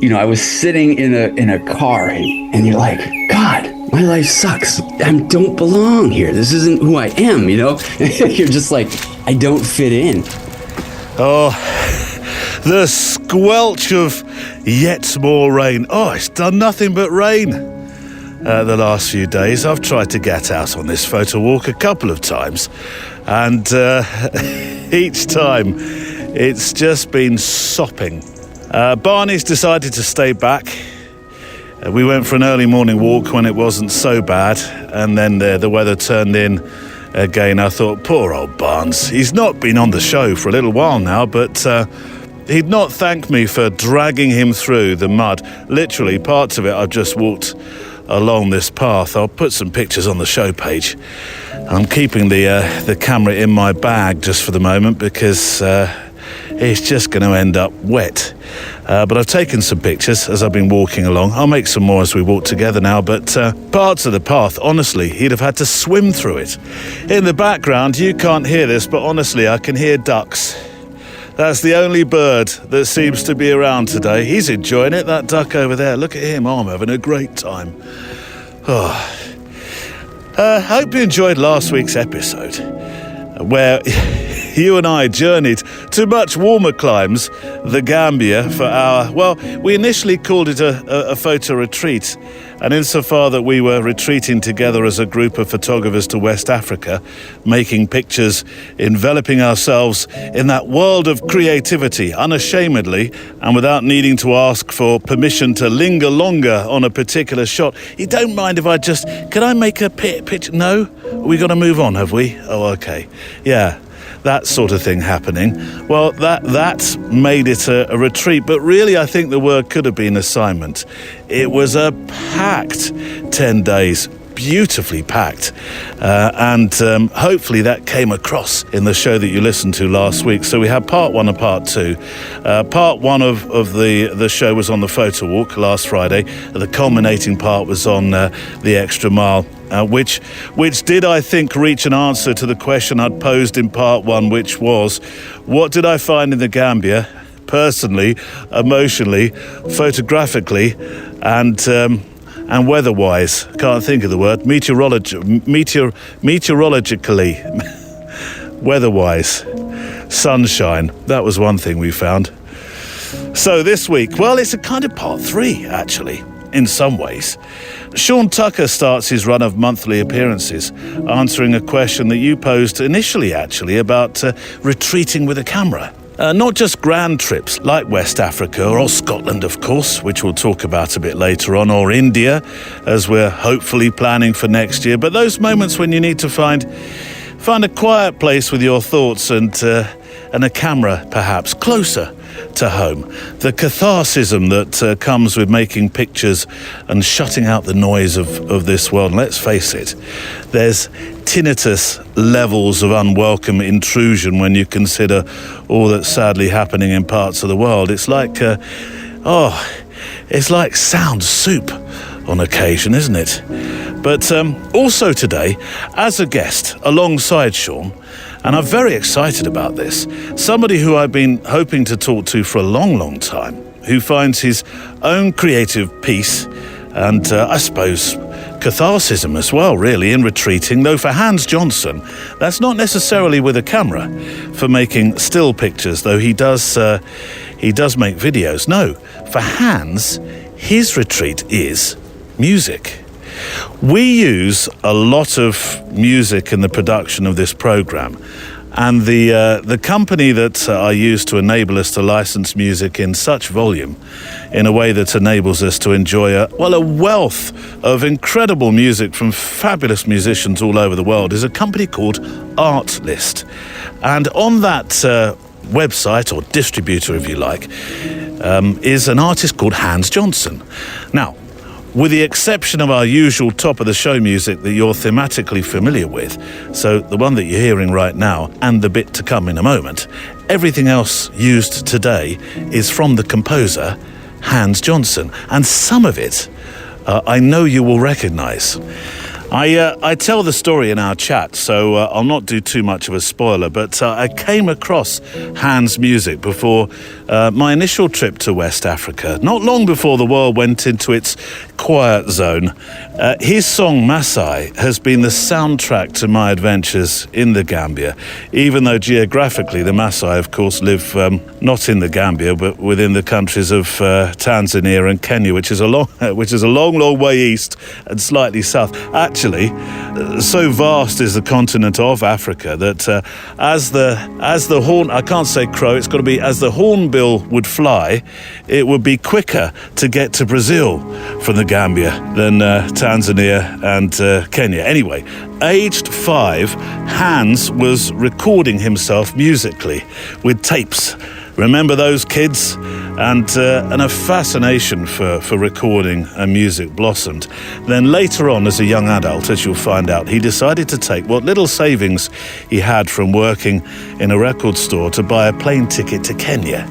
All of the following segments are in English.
I was sitting in a car, and you're like, God, my life sucks. I don't belong here. This isn't who I am, You're just like, I don't fit in. Oh, the squelch of yet more rain. Oh, it's done nothing but rain the last few days. I've tried to get out on this photo walk a couple of times, and each time it's just been sopping. Barney's decided to stay back. We went for an early morning walk when it wasn't so bad, and then the weather turned in again. I thought, poor old Barnes. He's not been on the show for a little while now, but he'd not thank me for dragging him through the mud. Literally, parts of it I've just walked along this path. I'll put some pictures on the show page. I'm keeping the camera in my bag just for the moment because it's just going to end up wet. But I've taken some pictures as I've been walking along. I'll make some more as we walk together now, but parts of the path, honestly, he'd have had to swim through it. In the background, you can't hear this, but honestly, I can hear ducks. That's the only bird that seems to be around today. He's enjoying it, that duck over there. Look at him, I'm having a great time. Hope you enjoyed last week's episode, where you and I journeyed to much warmer climes, the Gambia, for our, we initially called it a photo retreat, and insofar that we were retreating together as a group of photographers to West Africa, making pictures, enveloping ourselves in that world of creativity, unashamedly, and without needing to ask for permission to linger longer on a particular shot. You don't mind if can I make a picture? No? We got to move on, have we? Oh, okay. Yeah. That sort of thing happening. Well, that made it a retreat, but really I think the word could have been assignment. It was a packed 10 days, beautifully packed, and hopefully that came across in the show that you listened to last week. So we had part one and part two. Part one of the show was on the photo walk last Friday. The culminating part was on the extra mile. Which did, I think, reach an answer to the question I'd posed in part one, which was, what did I find in the Gambia, personally, emotionally, photographically, and weather-wise? Can't think of the word. Meteorologically, weather-wise, sunshine. That was one thing we found. So this week, it's a kind of part three, actually, in some ways. Sean Tucker starts his run of monthly appearances, answering a question that you posed initially, actually, about retreating with a camera. Not just grand trips like West Africa or Scotland, of course, which we'll talk about a bit later on, or India, as we're hopefully planning for next year, but those moments when you need to find a quiet place with your thoughts and a camera, perhaps, closer to home. The catharsism that comes with making pictures and shutting out the noise of this world. And let's face it, there's tinnitus levels of unwelcome intrusion when you consider all that's sadly happening in parts of the world. It's like sound soup on occasion, isn't it? But also today, as a guest alongside Sean, and I'm very excited about this, somebody who I've been hoping to talk to for a long, long time, who finds his own creative peace and, I suppose, catharsism as well, really, in retreating, though for Hans Johnson, that's not necessarily with a camera for making still pictures, though he does make videos. No, for Hans, his retreat is music. We use a lot of music in the production of this program, and the company that I use to enable us to license music in such volume, in a way that enables us to enjoy a wealth of incredible music from fabulous musicians all over the world, is a company called Artlist. And on that website, or distributor if you like, is an artist called Hans Johnson. Now, with the exception of our usual top-of-the-show music that you're thematically familiar with, so the one that you're hearing right now and the bit to come in a moment, everything else used today is from the composer Hans Johnson, and some of it I know you will recognise. I tell the story in our chat, so I'll not do too much of a spoiler, but I came across Hans' music before my initial trip to West Africa, not long before the world went into its quiet zone. His song Masai has been the soundtrack to my adventures in the Gambia, even though geographically the Masai, of course, live not in the Gambia, but within the countries of Tanzania and Kenya, which is a long way east and slightly south. Actually, so vast is the continent of Africa that as the horn, I can't say crow, it's got to be as the hornbill would fly, it would be quicker to get to Brazil from the Gambia than Tanzania and Kenya. Anyway, aged 5, Hans was recording himself musically with tapes. Remember those, kids? And a fascination for recording and music blossomed. Then later on, as a young adult, as you'll find out, he decided to take what little savings he had from working in a record store to buy a plane ticket to Kenya,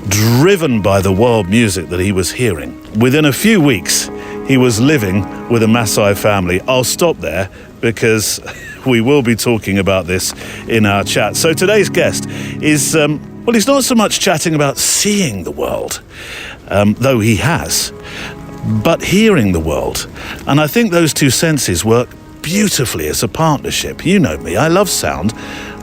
driven by the world music that he was hearing. Within a few weeks, he was living with a Maasai family. I'll stop there because we will be talking about this in our chat. So today's guest is... well, he's not so much chatting about seeing the world, though he has, but hearing the world. And I think those two senses work beautifully as a partnership. You know me, I love sound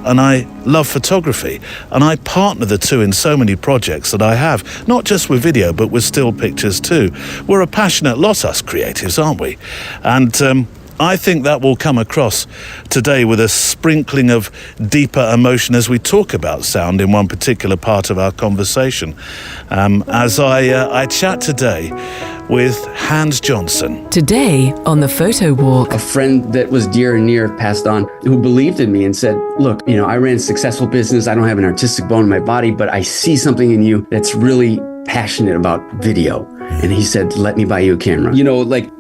and I love photography, and I partner the two in so many projects that I have, not just with video, but with still pictures too. We're a passionate lot, us creatives, aren't we? And I think that will come across today with a sprinkling of deeper emotion as we talk about sound in one particular part of our conversation. As I chat today with Hans Johnson. Today on the Photowalk. A friend that was dear and near passed on, who believed in me and said, look, I ran a successful business. I don't have an artistic bone in my body, but I see something in you that's really passionate about video. And he said, let me buy you a camera.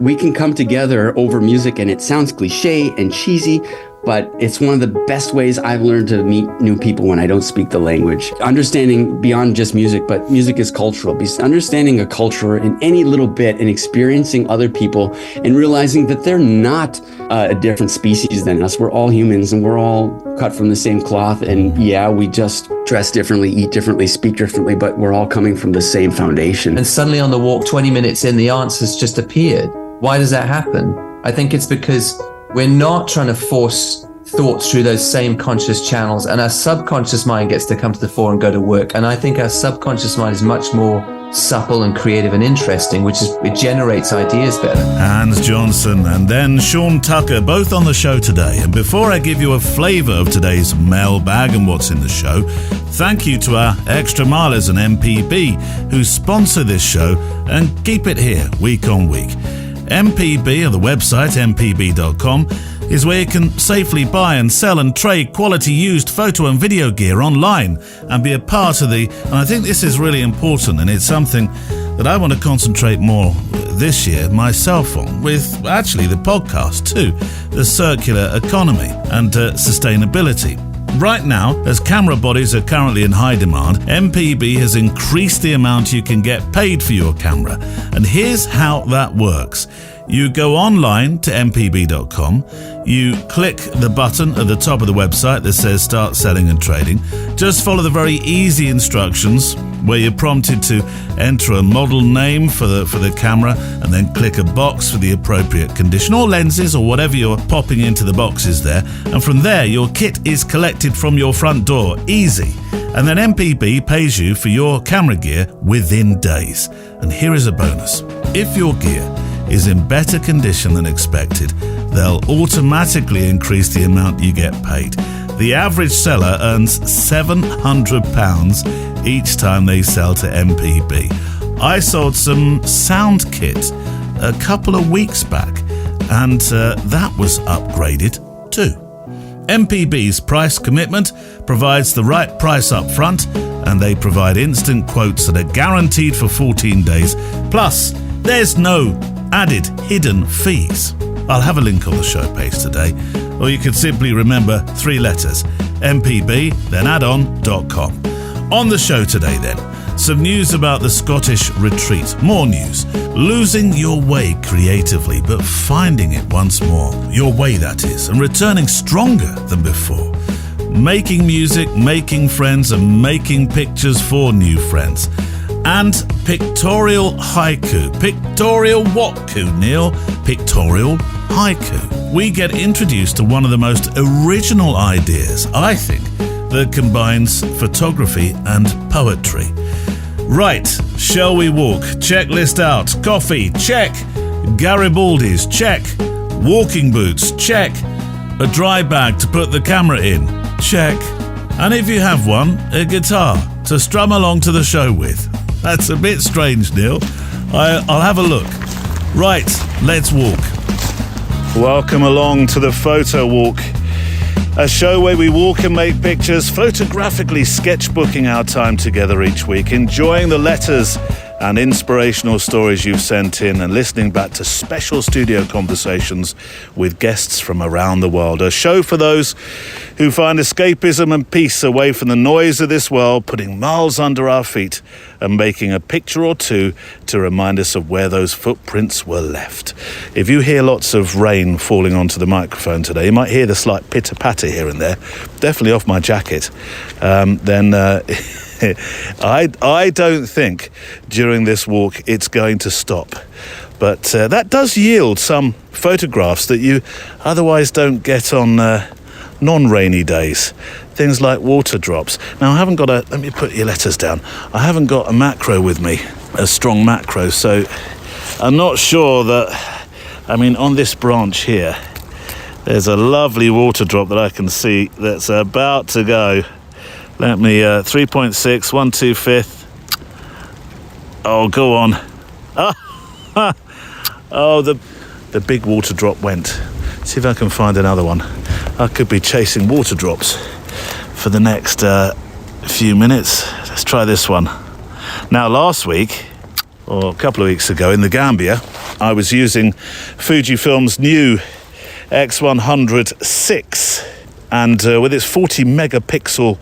We can come together over music, and it sounds cliche and cheesy, but it's one of the best ways I've learned to meet new people when I don't speak the language. Understanding beyond just music, but music is cultural. Understanding a culture in any little bit and experiencing other people and realizing that they're not a different species than us. We're all humans and we're all cut from the same cloth. And yeah, we just dress differently, eat differently, speak differently, but we're all coming from the same foundation. And suddenly on the walk, 20 minutes in, the answers just appeared. Why does that happen? I think it's because we're not trying to force thoughts through those same conscious channels, and our subconscious mind gets to come to the fore and go to work. And I think our subconscious mind is much more supple and creative and interesting, it generates ideas better. Hans Johnson and then Sean Tucker, both on the show today. And before I give you a flavour of today's mailbag and what's in the show, thank you to our extra milers and MPB who sponsor this show and keep it here week on week. MPB, or the website mpb.com, is where you can safely buy and sell and trade quality used photo and video gear online and be a part of and I think this is really important, and it's something that I want to concentrate more this year myself on, with actually the podcast too, the circular economy and sustainability. Right now, as camera bodies are currently in high demand, MPB has increased the amount you can get paid for your camera. And here's how that works. You go online to mpb.com, you click the button at the top of the website that says Start Selling and Trading. Just follow the very easy instructions where you're prompted to enter a model name for the camera and then click a box for the appropriate condition or lenses or whatever you're popping into the boxes there. And from there, your kit is collected from your front door. Easy. And then MPB pays you for your camera gear within days. And here is a bonus. If your gear is in better condition than expected, they'll automatically increase the amount you get paid. The average seller earns £700 each time they sell to MPB. I sold some sound kit a couple of weeks back, and that was upgraded too. MPB's price commitment provides the right price up front, and they provide instant quotes that are guaranteed for 14 days. Plus, there's no added hidden fees. I'll have a link on the show page today, or you could simply remember 3 letters, MPB, then addon.com. On the show today then, some news about the Scottish retreat. More news. Losing your way creatively, but finding it once more. Your way, that is, and returning stronger than before. Making music, making friends, and making pictures for new friends. And pictorial haiku. Pictorial what, Neil? Pictorial haiku. We get introduced to one of the most original ideas, I think, that combines photography and poetry. Right, shall we walk? Checklist out. Coffee, check. Garibaldi's, check. Walking boots, check. A dry bag to put the camera in, check. And if you have one, a guitar to strum along to the show with. That's a bit strange, Neil. I'll have a look. Right, let's walk. Welcome along to the Photowalk, a show where we walk and make pictures, photographically sketchbooking our time together each week, enjoying the letters and inspirational stories you've sent in and listening back to special studio conversations with guests from around the world. A show for those who find escapism and peace away from the noise of this world, putting miles under our feet and making a picture or two to remind us of where those footprints were left. If you hear lots of rain falling onto the microphone today, you might hear the slight pitter-patter here and there, definitely off my jacket, I don't think during this walk it's going to stop. But that does yield some photographs that you otherwise don't get on non-rainy days. Things like water drops. Now, I haven't got let me put your letters down. I haven't got a macro with me, a strong macro, so I'm not sure that, on this branch here, there's a lovely water drop that I can see that's about to go. Let me, 3.6, 1/2. Oh, go on. Oh, the big water drop went. See if I can find another one. I could be chasing water drops for the next few minutes. Let's try this one. Now, last week, or a couple of weeks ago in the Gambia, I was using Fujifilm's new X100 and with its 40 megapixel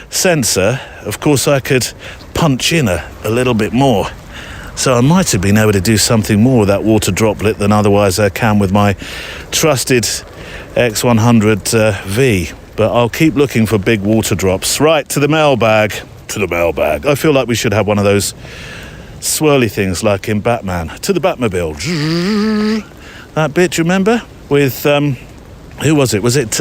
sensor, of course, I could punch in a little bit more. So I might have been able to do something more with that water droplet than otherwise I can with my trusted X100V. But I'll keep looking for big water drops. Right, to the mailbag. I feel like we should have one of those swirly things like in Batman. To the Batmobile. That bit, you remember? With, who was it? Was it,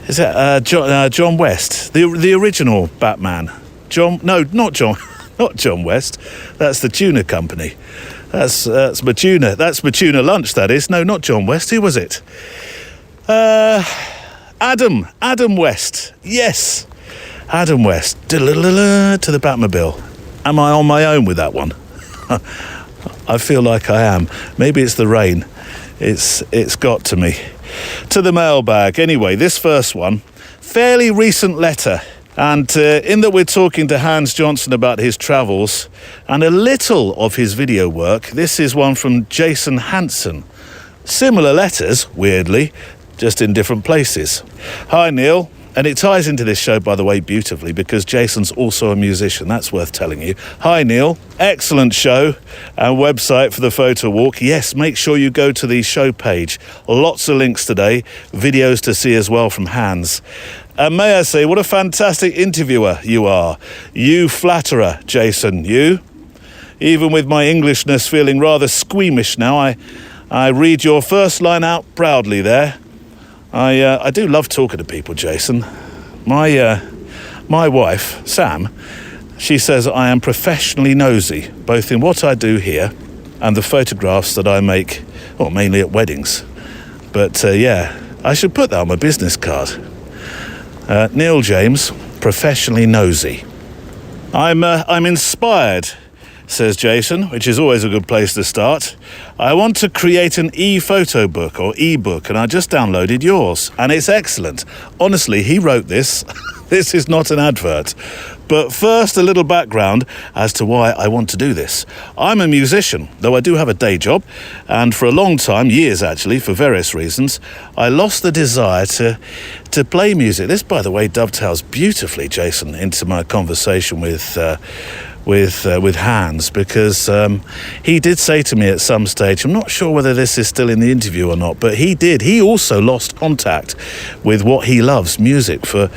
is that John West? The original Batman. Not John West. That's the tuna company. That's Matuna. That's Matuna Lunch, that is. No, not John West. Who was it? Adam West. Yes. Adam West. To the Batmobile. Am I on my own with that one? I feel like I am. Maybe it's the rain. It's got to me. To the mailbag. Anyway, this first one, fairly recent letter. And in that we're talking to Hans Johnson about his travels and a little of his video work, this is one from Jason Hansen. Similar letters, weirdly, just in different places. Hi, Neil. And it ties into this show, by the way, beautifully, because Jason's also a musician. That's worth telling you. Hi, Neil. Excellent show and website for the Photowalk. Yes, make sure you go to the show page. Lots of links today. Videos to see as well from Hans. And may I say, what a fantastic interviewer you are. You flatterer, Jason, you. Even with my Englishness feeling rather squeamish now, I read your first line out proudly there. I do love talking to people, Jason. My wife, Sam, she says I am professionally nosy, both in what I do here and the photographs that I make, well, mainly at weddings. But yeah, I should put that on my business card. Neil James, professionally nosy. I'm inspired, says Jason, which is always a good place to start. I want to create an e-photo book or e-book, and I just downloaded yours, and it's excellent. Honestly, he wrote this This is not an advert. But first, a little background as to why I want to do this. I'm a musician, though I do have a day job, and for a long time, years actually, for various reasons, I lost the desire to play music. This, by the way, dovetails beautifully, Jason, into my conversation with Hans, because he did say to me at some stage, I'm not sure whether this is still in the interview or not, but he also lost contact with what he loves, music, for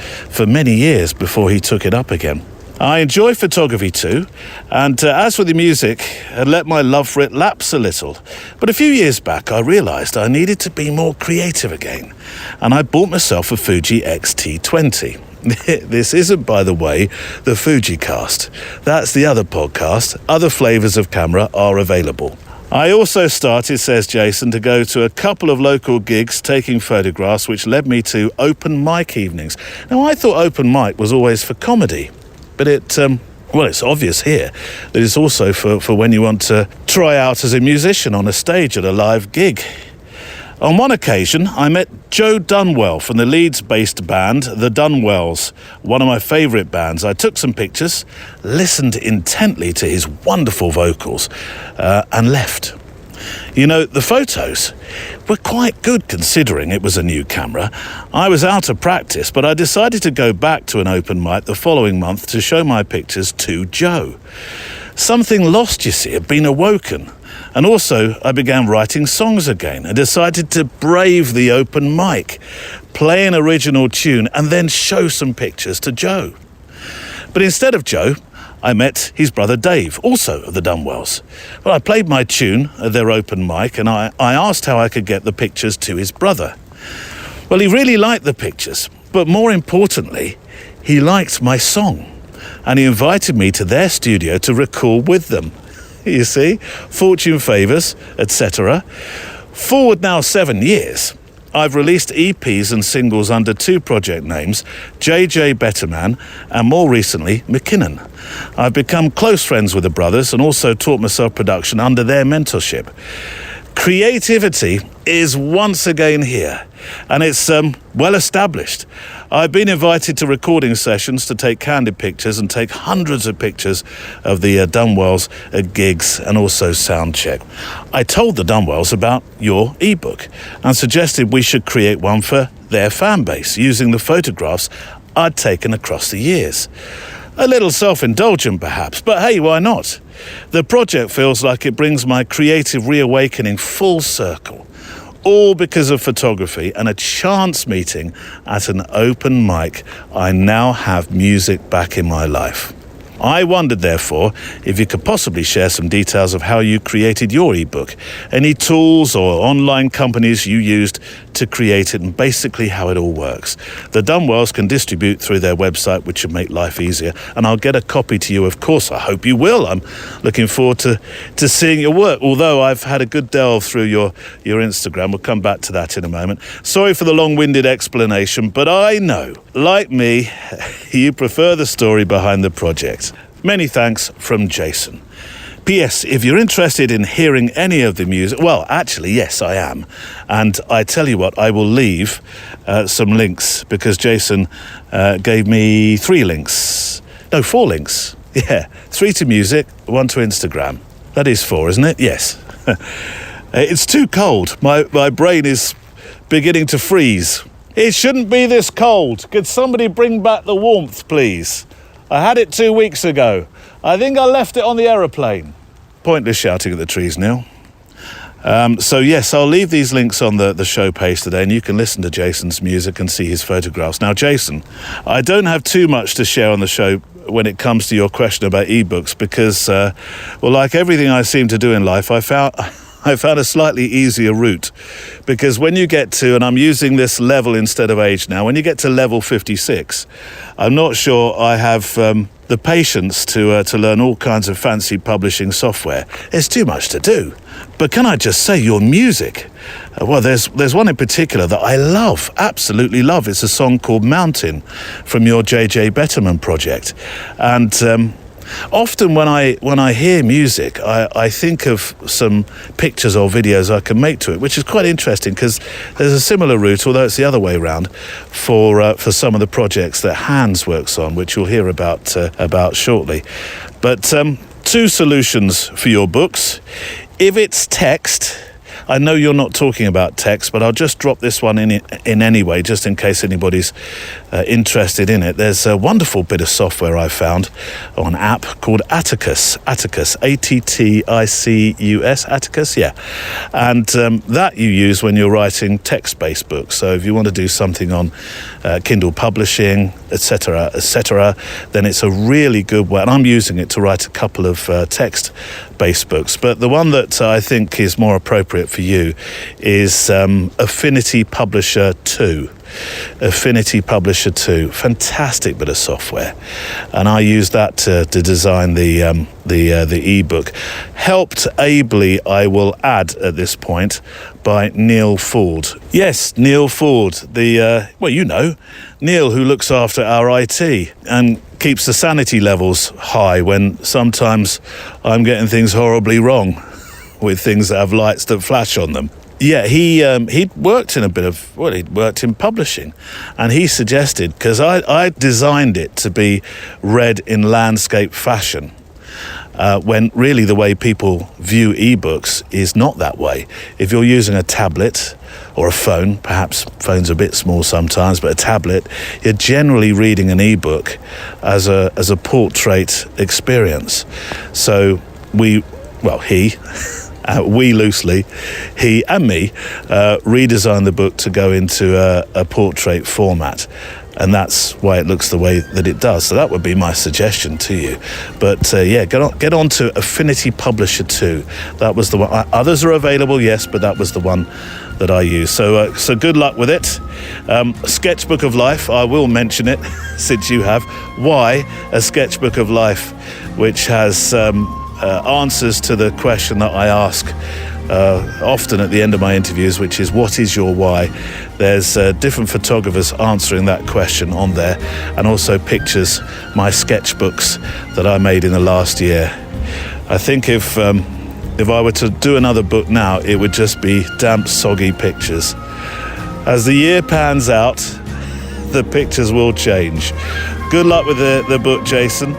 many years before he took it up again. I enjoy photography too, and as for the music, I let my love for it lapse a little. But a few years back, I realised I needed to be more creative again, and I bought myself a Fuji X-T20. This isn't, by the way, the FujiCast. That's the other podcast. Other flavours of camera are available. I also started, says Jason, to go to a couple of local gigs taking photographs, which led me to open mic evenings. Now, I thought open mic was always for comedy, but it's obvious here that it's also for when you want to try out as a musician on a stage at a live gig. On one occasion, I met Joe Dunwell from the Leeds-based band The Dunwells, one of my favourite bands. I took some pictures, listened intently to his wonderful vocals, and left. You know, the photos were quite good considering it was a new camera. I was out of practice, but I decided to go back to an open mic the following month to show my pictures to Joe. Something lost, you see, had been awoken. And also, I began writing songs again and decided to brave the open mic, play an original tune, and then show some pictures to Joe. But instead of Joe, I met his brother Dave, also of the Dunwells. Well, I played my tune at their open mic, and I asked how I could get the pictures to his brother. Well, he really liked the pictures, but more importantly, he liked my song, and he invited me to their studio to record with them. You see, fortune favours, etc. Forward now 7 years, I've released EPs and singles under 2 project names, JJ Betterman and more recently McKinnon. I've become close friends with the brothers and also taught myself production under their mentorship. Creativity is once again here, and it's well established. I've been invited to recording sessions to take candid pictures and take hundreds of pictures of the Dunwells at gigs and also sound check. I told the Dunwells about your ebook and suggested we should create one for their fan base using the photographs I'd taken across the years. A little self-indulgent perhaps, but hey, why not? The project feels like it brings my creative reawakening full circle. All because of photography and a chance meeting at an open mic. I now have music back in my life. I wondered, therefore, if you could possibly share some details of how you created your ebook, any tools or online companies you used to create it, and basically how it all works. The Dunwells can distribute through their website, which should make life easier, and I'll get a copy to you, of course. I hope you will. I'm looking forward to seeing your work, although I've had a good delve through your Instagram. We'll come back to that in a moment. Sorry for the long-winded explanation, but I know, like me, you prefer the story behind the project. Many thanks from Jason. P.S. If you're interested in hearing any of the music, well, actually, yes, I am. And I tell you what, I will leave some links because Jason gave me 4 links. Yeah, 3 to music, 1 to Instagram. That is 4, isn't it? Yes. It's too cold. My brain is beginning to freeze. It shouldn't be this cold. Could somebody bring back the warmth, please? I had it 2 weeks ago. I think I left it on the aeroplane. Pointless shouting at the trees, Neil. So yes, I'll leave these links on the show page today, and you can listen to Jason's music and see his photographs. Now, Jason, I don't have too much to share on the show when it comes to your question about ebooks because, well, like everything I seem to do in life, I found a slightly easier route, because when you get to, and I'm using this level instead of age now, when you get to level 56, I'm not sure I have the patience to learn all kinds of fancy publishing software. It's too much to do. But can I just say, your music, well, there's one in particular that I love, absolutely love. It's a song called Mountain from your JJ Betterman project. And Often when I hear music, I think of some pictures or videos I can make to it, which is quite interesting because there's a similar route, although it's the other way around, for some of the projects that Hans works on, which you'll hear about shortly. But 2 solutions for your books. If it's text, I know you're not talking about text, but I'll just drop this one in anyway, just in case anybody's interested in it. There's a wonderful bit of software I found, or an app called Atticus, Atticus, Atticus, yeah. And that you use when you're writing text-based books. So if you want to do something on Kindle publishing, etc., then it's a really good way. And I'm using it to write a couple of text-based books. But the one that I think is more appropriate for you is Affinity Publisher 2. Affinity Publisher 2, fantastic bit of software, and I use that to design the ebook. Helped ably, I will add at this point, by Neil Ford. Yes, Neil Ford, Neil, who looks after our IT and keeps the sanity levels high when sometimes I'm getting things horribly wrong with things that have lights that flash on them. Yeah, he'd worked in he'd worked in publishing, and he suggested, because I designed it to be read in landscape fashion, when really the way people view ebooks is not that way. If you're using a tablet or a phone, perhaps phones are a bit small sometimes, but a tablet, you're generally reading an ebook as a portrait experience. So we loosely, he and me, redesigned the book to go into a portrait format. And that's why it looks the way that it does. So that would be my suggestion to you. But get on to Affinity Publisher 2. That was the one. Others are available, yes, but that was the one that I use. So good luck with it. Sketchbook of Life, I will mention it since you have. Why a Sketchbook of Life, which has answers to the question that I ask often at the end of my interviews, which is, what is your why? There's different photographers answering that question on there, and also pictures, my sketchbooks that I made in the last year. I think if I were to do another book now, it would just be damp, soggy pictures. As the year pans out, the pictures will change. Good luck with the book, Jason.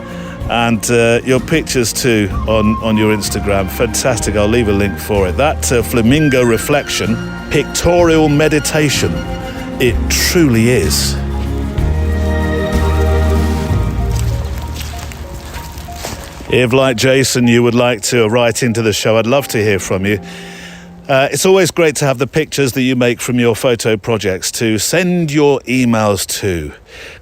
And your pictures too on your Instagram, fantastic. I'll leave a link for it. That flamingo reflection, pictorial meditation, it truly is. If, like Jason, you would like to write into the show, I'd love to hear from you. It's always great to have the pictures that you make from your photo projects. To send your emails to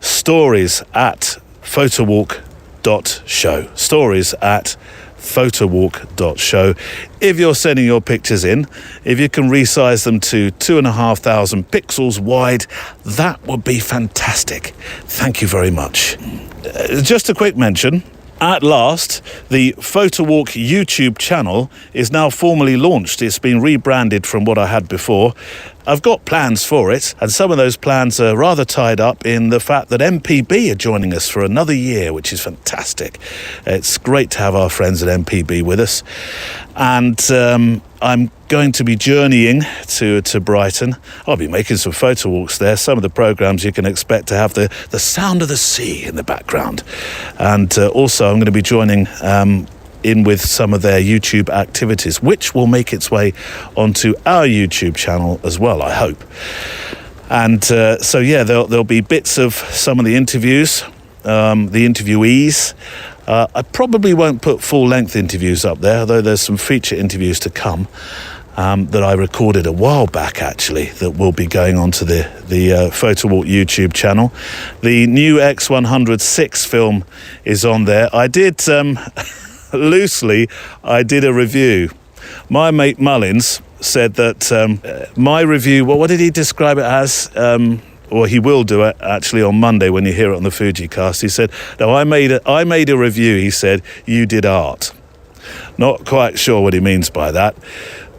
stories@photowalk.show. stories@photowalk.show. If you're sending your pictures in, if you can resize them to 2,500 pixels wide, that would be fantastic. Thank you very much. Just a quick mention. At last, the Photowalk YouTube channel is now formally launched. It's been rebranded from what I had before. I've got plans for it, and some of those plans are rather tied up in the fact that MPB are joining us for another year, which is fantastic. It's great to have our friends at MPB with us. And I'm going to be journeying to Brighton. I'll be making some photo walks there. Some of the programmes you can expect to have the sound of the sea in the background. And also I'm going to be joining in with some of their YouTube activities, which will make its way onto our YouTube channel as well, I hope. And there'll be bits of some of the interviews, the interviewees. I probably won't put full-length interviews up there, although there's some feature interviews to come that I recorded a while back, actually, that will be going onto the Photowalk YouTube channel. The new X106 film is on there. I did... loosely, I did a review. My mate Mullins said that my review, what did he describe it as? Or he will do it actually on Monday when you hear it on the FujiCast. He said, no, I made a review. He said, you did art. Not quite sure what he means by that.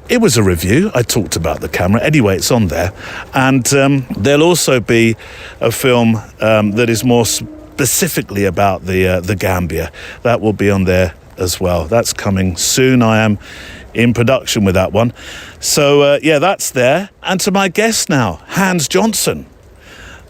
It was a review. I talked about the camera. Anyway, it's on there. And there'll also be a film that is more specifically about the Gambia. That will be on there as well. That's coming soon. I am in production with that one. So, that's there. And to my guest now, Hans Johnson,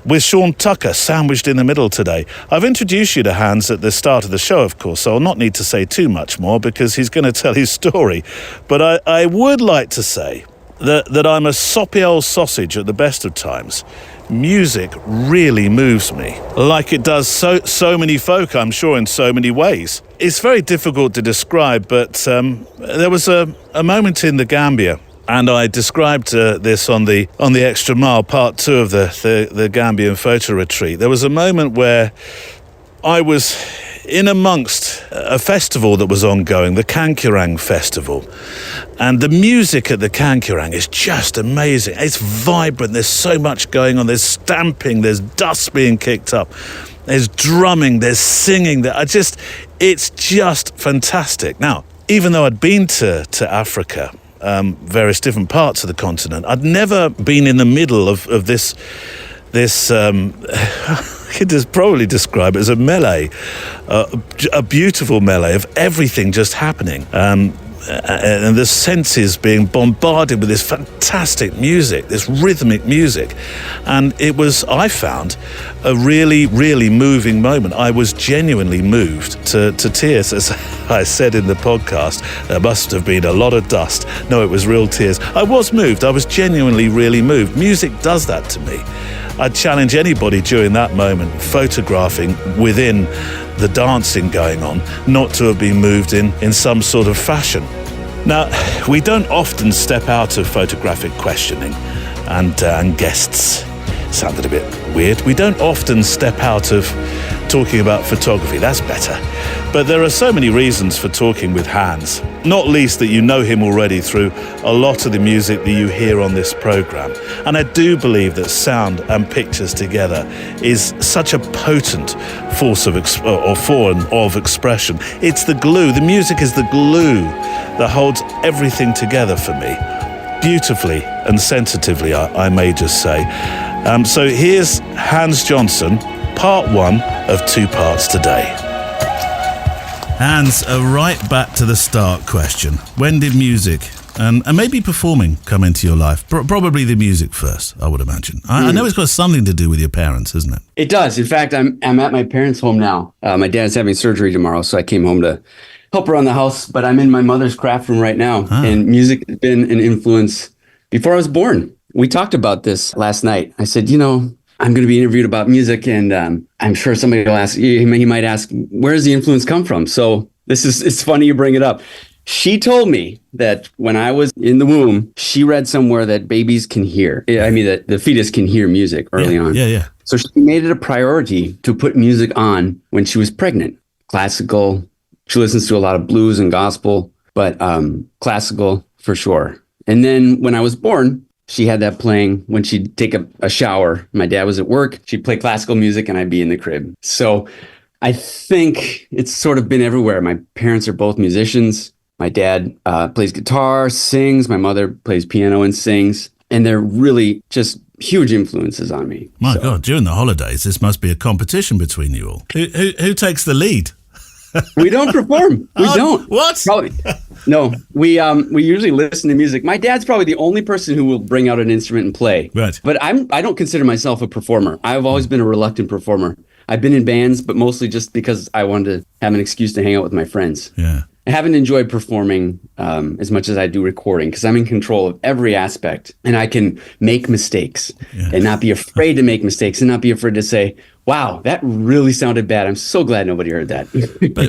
with Sean Tucker sandwiched in the middle today. I've introduced you to Hans at the start of the show, of course, so I'll not need to say too much more because he's going to tell his story. But I would like to say that I'm a soppy old sausage at the best of times. Music really moves me, like it does so many folk, I'm sure, in so many ways. It's very difficult to describe, but there was a moment in the Gambia, and I described this on the Extra Mile, part 2 of the Gambian photo retreat. There was a moment where I was in amongst a festival that was ongoing, the Kankurang Festival. And the music at the Kankurang is just amazing. It's vibrant. There's so much going on. There's stamping. There's dust being kicked up. There's drumming. There's singing. It's just fantastic. Now, even though I'd been to Africa, various different parts of the continent, I'd never been in the middle of this I could just probably describe it as a melee, a beautiful melee of everything just happening, and the senses being bombarded with this fantastic music, this rhythmic music. And it was, I found, a really, really moving moment. I was genuinely moved to tears. As I said in the podcast, there must have been a lot of dust. No, it was real tears. I was moved. I was genuinely really moved. Music does that to me. I'd challenge anybody during that moment, photographing within the dancing going on, not to have been moved in some sort of fashion. Now, we don't often step out of photographic questioning, and guests sounded a bit weird. We don't often step out of talking about photography. That's better. But there are so many reasons for talking with Hans, not least that you know him already through a lot of the music that you hear on this program. And I do believe that sound and pictures together is such a potent force of form of expression. It's the glue. The music is the glue that holds everything together for me, beautifully and sensitively, I may just say. So here's Hans Johnson, part 1 of 2 parts today. Hans, right back to the start question. When did music and maybe performing come into your life? Probably the music first, I would imagine. I know it's got something to do with your parents, isn't it? It does. In fact, I'm at my parents' home now. My dad's having surgery tomorrow, so I came home to help around the house, but I'm in my mother's craft room right now. And music has been an influence before I was born. We talked about this last night. I said, I'm going to be interviewed about music, and I'm sure somebody will ask, he might ask, where does the influence come from? So it's funny you bring it up. She told me that when I was in the womb, she read somewhere that babies can hear. That the fetus can hear music early on. Yeah. So she made it a priority to put music on when she was pregnant. Classical. She listens to a lot of blues and gospel, but classical for sure. And then when I was born, she had that playing when she'd take a shower. My dad was at work. She'd play classical music and I'd be in the crib. So I think it's sort of been everywhere. My parents are both musicians. My dad plays guitar, sings. My mother plays piano and sings. And they're really just huge influences on me. My God, during the holidays, this must be a competition between you all. Who takes the lead? We don't perform. We don't. What? Probably. No, we usually listen to music. My dad's probably the only person who will bring out an instrument and play. Right. But I don't consider myself a performer. I've always been a reluctant performer. I've been in bands, but mostly just because I wanted to have an excuse to hang out with my friends. Yeah. I haven't enjoyed performing as much as I do recording because I'm in control of every aspect and I can make mistakes and not be afraid to make mistakes and not be afraid to say, wow, that really sounded bad. I'm so glad nobody heard that.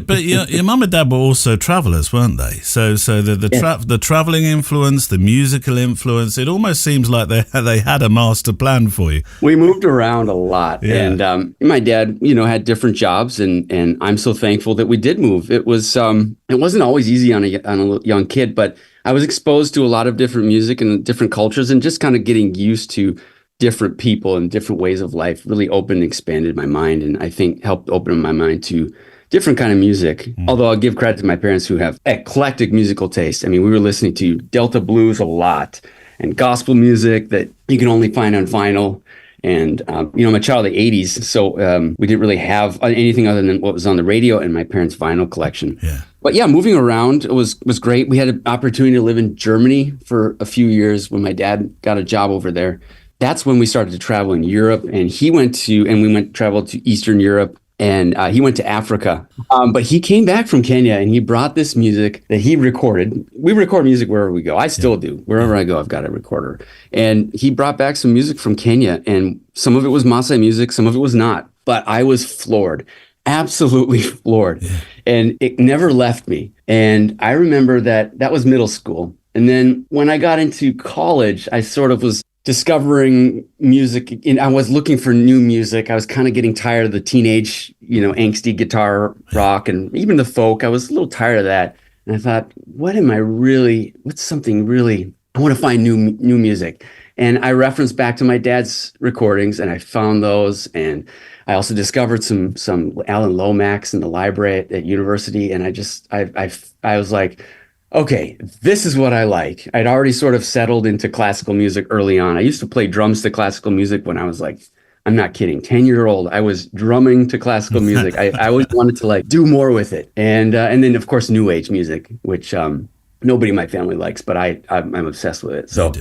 but your mum and dad were also travelers, weren't they? So the traveling influence, the musical influence, it almost seems like they had a master plan for you. We moved around a lot. Yeah. And my dad, had different jobs and I'm so thankful that we did move. It wasn't always easy on a young kid, but I was exposed to a lot of different music and different cultures and just kind of getting used to different people and different ways of life really opened and expanded my mind, and I think helped open my mind to different kind of music. Although I'll give credit to my parents who have eclectic musical taste. I mean, we were listening to Delta blues a lot and gospel music that you can only find on vinyl. And, I'm a child of the 80s, so we didn't really have anything other than what was on the radio and my parents' vinyl collection. Yeah. But yeah, moving around was great. We had an opportunity to live in Germany for a few years when my dad got a job over there. That's when we started to travel in Europe, and we traveled to Eastern Europe, and he went to Africa. But he came back from Kenya and he brought this music that he recorded. We record music wherever we go. I still do. Wherever I go, I've got a recorder. And he brought back some music from Kenya, and some of it was Maasai music, some of it was not. But I was floored. Absolutely floored. Yeah. And it never left me. And I remember that was middle school. And then when I got into college, I sort of was discovering music, and I was looking for new music. I was kind of getting tired of the teenage, angsty guitar rock and even the folk. I was a little tired of that. And I thought, what's something really, I want to find new music. And I referenced back to my dad's recordings, and I found those. And I also discovered some Alan Lomax in the library at university. And I was like, okay, this is what I like. I'd already sort of settled into classical music early on. I used to play drums to classical music when I was like, I'm not kidding, 10-year-old. I was drumming to classical music. I always wanted to do more with it. And then of course, new age music, which nobody in my family likes, but I'm obsessed with it. So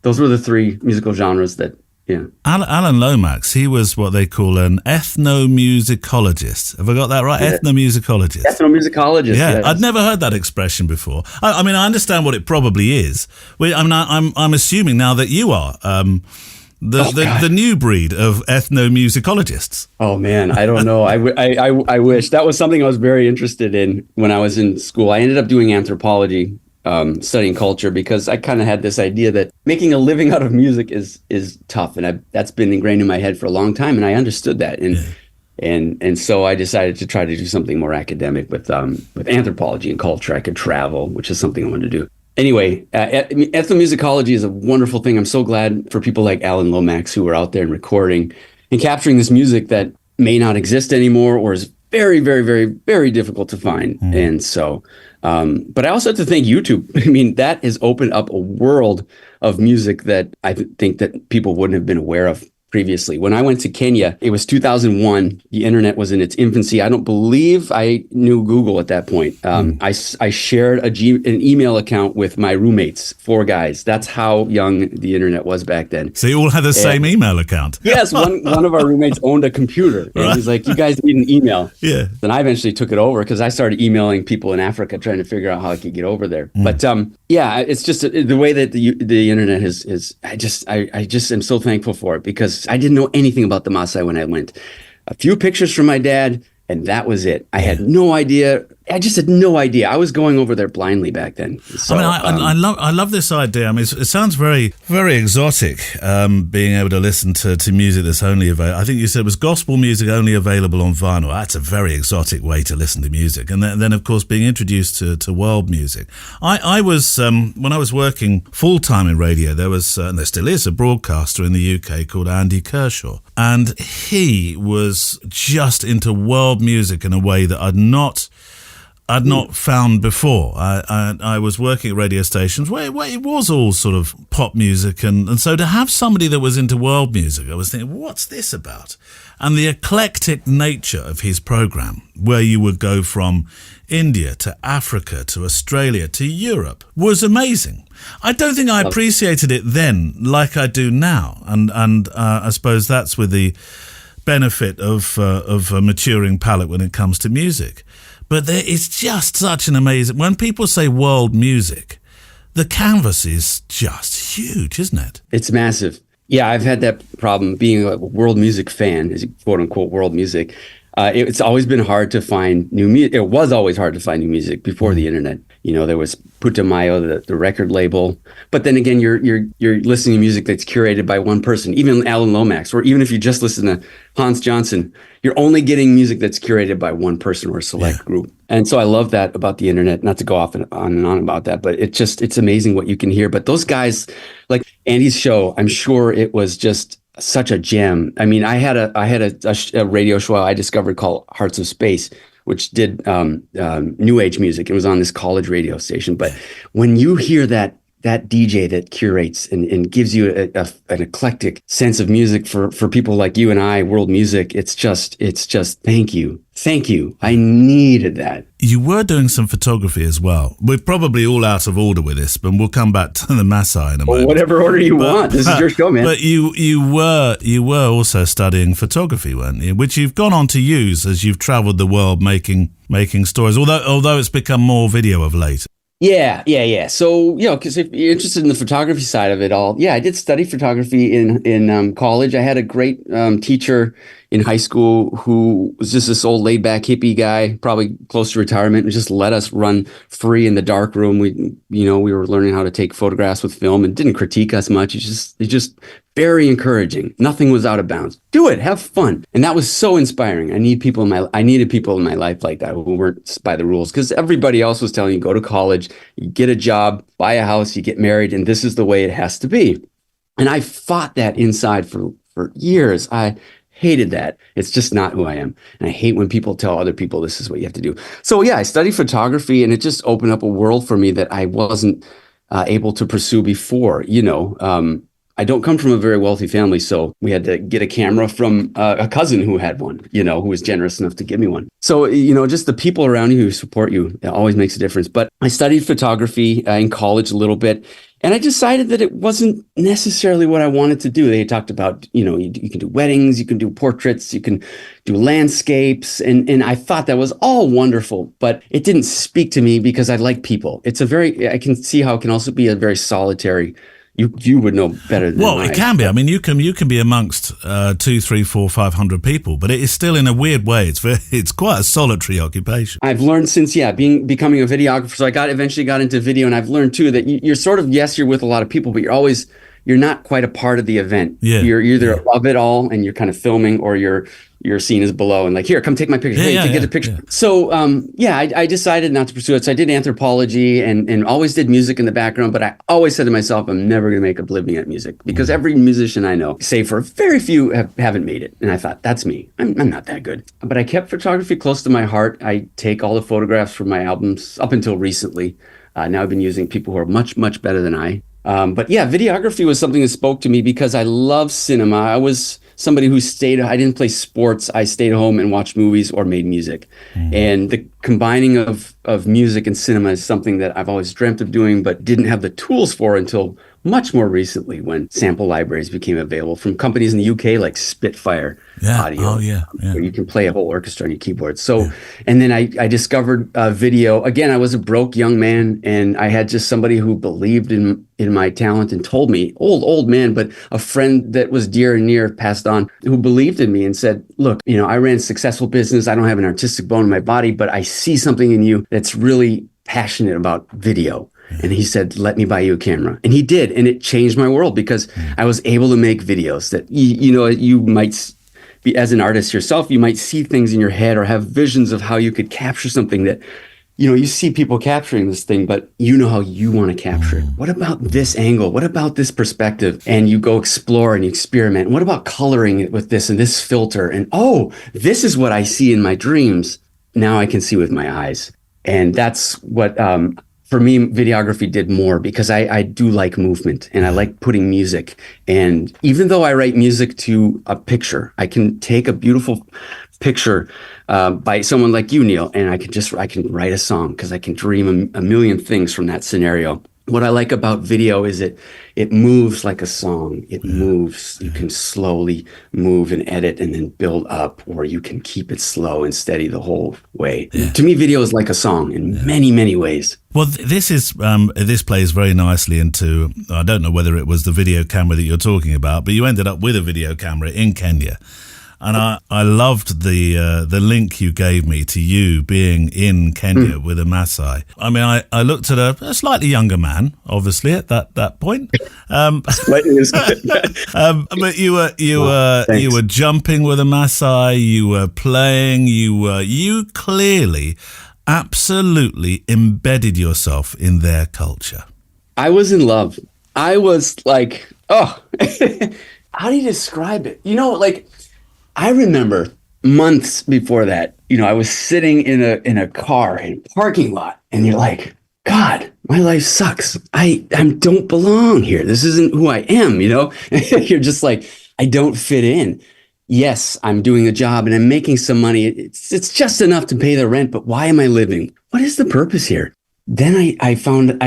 those were the three musical genres that, yeah. Alan Lomax, he was what they call an ethnomusicologist. Have I got that right? Yeah. Ethnomusicologist. Ethnomusicologist. Yeah, yes. I'd never heard that expression before. I mean, I understand what it probably is. I'm assuming now that you are the new breed of ethnomusicologists. Oh man, I don't know. I wish. That was something I was very interested in when I was in school. I ended up doing anthropology. Studying culture, because I kind of had this idea that making a living out of music is tough, and that's been ingrained in my head for a long time, and I understood that, and so I decided to try to do something more academic with anthropology and culture. I could travel, which is something I wanted to do. Anyway, ethnomusicology is a wonderful thing. I'm so glad for people like Alan Lomax who are out there and recording and capturing this music that may not exist anymore or is very, very, very, very difficult to find. And so, but I also have to thank YouTube. I mean, that has opened up a world of music that I think that people wouldn't have been aware of previously. When I went to Kenya, it was 2001. The internet was in its infancy. I don't believe I knew Google at that point. I shared an email account with my roommates, 4 guys. That's how young the internet was back then. So you all had the same email account? Yes, one of our roommates owned a computer. And he's like, you guys need an email. Yeah. Then I eventually took it over because I started emailing people in Africa trying to figure out how I could get over there. But yeah, it's just the way that the internet is. I just am so thankful for it, because I didn't know anything about the Maasai when I went. A few pictures from my dad, and that was it. I had no idea. I just had no idea. I was going over there blindly back then. So, I love this idea. I mean, it sounds very, very exotic, being able to listen to music that's only available. I think you said it was gospel music only available on vinyl. That's a very exotic way to listen to music. And then of course, being introduced to world music. I was, when I was working full-time in radio, there was, and there still is, a broadcaster in the UK called Andy Kershaw. And he was just into world music in a way that I'd not found before. I was working at radio stations where it was all sort of pop music, and so to have somebody that was into world music, I was thinking, what's this about? And the eclectic nature of his program, where you would go from India to Africa to Australia to Europe, was amazing. I don't think I appreciated it then like I do now, and I suppose that's with the benefit of a maturing palate when it comes to music. But it's just such an amazing... When people say world music, the canvas is just huge, isn't it? It's massive. Yeah, I've had that problem being a world music fan, quote-unquote world music. It's always been hard to find new music. It was always hard to find new music before the internet. You know, there was Putumayo, the record label. But then again, you're listening to music that's curated by one person, even Alan Lomax, or even if you just listen to Hans Johnson, you're only getting music that's curated by one person or a select group. And so I love that about the internet, not to go off and on about that, but it's amazing what you can hear. But those guys, like Andy's show, I'm sure it was just such a gem. I mean, I had a radio show I discovered called Hearts of Space, which did new age music. It was on this college radio station. But when you hear that that DJ that curates and gives you an eclectic sense of music for people like you and I, world music. It's just thank you. Thank you. I needed that. You were doing some photography as well. We're probably all out of order with this, but we'll come back to the Maasai in a moment. Whatever order you want. This is your show, man. But you were also studying photography, weren't you? Which you've gone on to use as you've traveled the world making stories, although it's become more video of late. Yeah. So, because if you're interested in the photography side of it all, I did study photography in college. I had a great teacher in high school who was just this old laid back hippie guy, probably close to retirement, and just let us run free in the dark room. We were learning how to take photographs with film and didn't critique us much. It's just very encouraging. Nothing was out of bounds. Do it, have fun. And that was so inspiring. I needed people in my life like that who weren't by the rules, because everybody else was telling you, go to college, you get a job, buy a house, you get married, and this is the way it has to be. And I fought that inside for years. I hated that. It's just not who I am. And I hate when people tell other people this is what you have to do. So I studied photography, and it just opened up a world for me that I wasn't able to pursue before. I don't come from a very wealthy family, so we had to get a camera from a cousin who had one, who was generous enough to give me one. So, just the people around you who support you, it always makes a difference. But I studied photography in college a little bit, and I decided that it wasn't necessarily what I wanted to do. They talked about, you can do weddings, you can do portraits, you can do landscapes. And I thought that was all wonderful, but it didn't speak to me because I like people. I can see how it can also be a very solitary. You would know better than Well, it can be. I mean, you can be amongst 2, 3, 4, 500 people, but it is still, in a weird way, it's quite a solitary occupation. I've learned since becoming a videographer. So I eventually got into video, and I've learned too that you're sort of, yes, you're with a lot of people, but you're not quite a part of the event. Yeah. You're either above it all and you're kind of filming, or you're seen as below and like, here, come take my picture. Get a picture. Yeah. So, I decided not to pursue it. So I did anthropology and always did music in the background, but I always said to myself, I'm never going to make a living at music, because every musician I know, save for very few, haven't made it. And I thought, that's me. I'm not that good. But I kept photography close to my heart. I take all the photographs from my albums up until recently. Now I've been using people who are much, much better than I. But videography was something that spoke to me because I love cinema. I was somebody who I didn't play sports. I stayed home and watched movies or made music. And the combining of music and cinema is something that I've always dreamt of doing, but didn't have the tools for until much more recently, when sample libraries became available from companies in the UK like Spitfire Audio. Where you can play a whole orchestra on your keyboard. So, and then I discovered video. Again, I was a broke young man, and I had just somebody who believed in my talent and told me, old man, but a friend that was dear and near, passed on, who believed in me and said, look, I ran a successful business. I don't have an artistic bone in my body, but I see something in you that's really passionate about video. And he said, let me buy you a camera. And he did. And it changed my world, because I was able to make videos that, you might be, as an artist yourself, you might see things in your head or have visions of how you could capture something that, you see people capturing this thing, but you know how you want to capture it. What about this angle? What about this perspective? And you go explore and you experiment. What about coloring it with this and this filter? And this is what I see in my dreams. Now I can see with my eyes. And that's what, for me, videography did more, because I do like movement and I like putting music. And even though I write music to a picture, I can take a beautiful picture by someone like you, Neil, and I can write a song, because I can dream a million things from that scenario. What I like about video is it moves like a song. It moves. You can slowly move and edit and then build up, or you can keep it slow and steady the whole way. To me, video is like a song in many, many ways. Well, this plays very nicely into, I don't know whether it was the video camera that you're talking about, but you ended up with a video camera in Kenya. And I loved the link you gave me to you being in Kenya with a Maasai. I mean, I looked at a slightly younger man, obviously at that point. But you were jumping with a Maasai. You were playing. You clearly, absolutely embedded yourself in their culture. I was in love. I was like, how do you describe it? I remember months before that, I was sitting in a car in a parking lot, and you're like, God, my life sucks. I don't belong here. This isn't who I am, you know? You're just like, I don't fit in. Yes, I'm doing a job and I'm making some money. It's just enough to pay the rent, but why am I living? What is the purpose here? Then I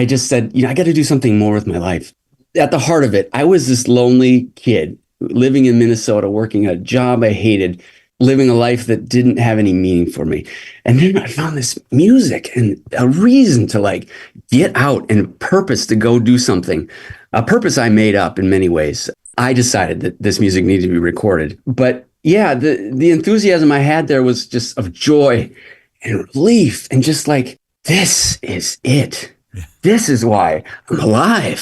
just said, I got to do something more with my life. At the heart of it, I was this lonely kid living in Minnesota, working a job I hated, living a life that didn't have any meaning for me. And then I found this music and a reason to like get out and a purpose to go do something, a purpose I made up in many ways. I decided that this music needed to be recorded. But yeah, the enthusiasm I had there was just of joy and relief and just like, this is it. This is why I'm alive.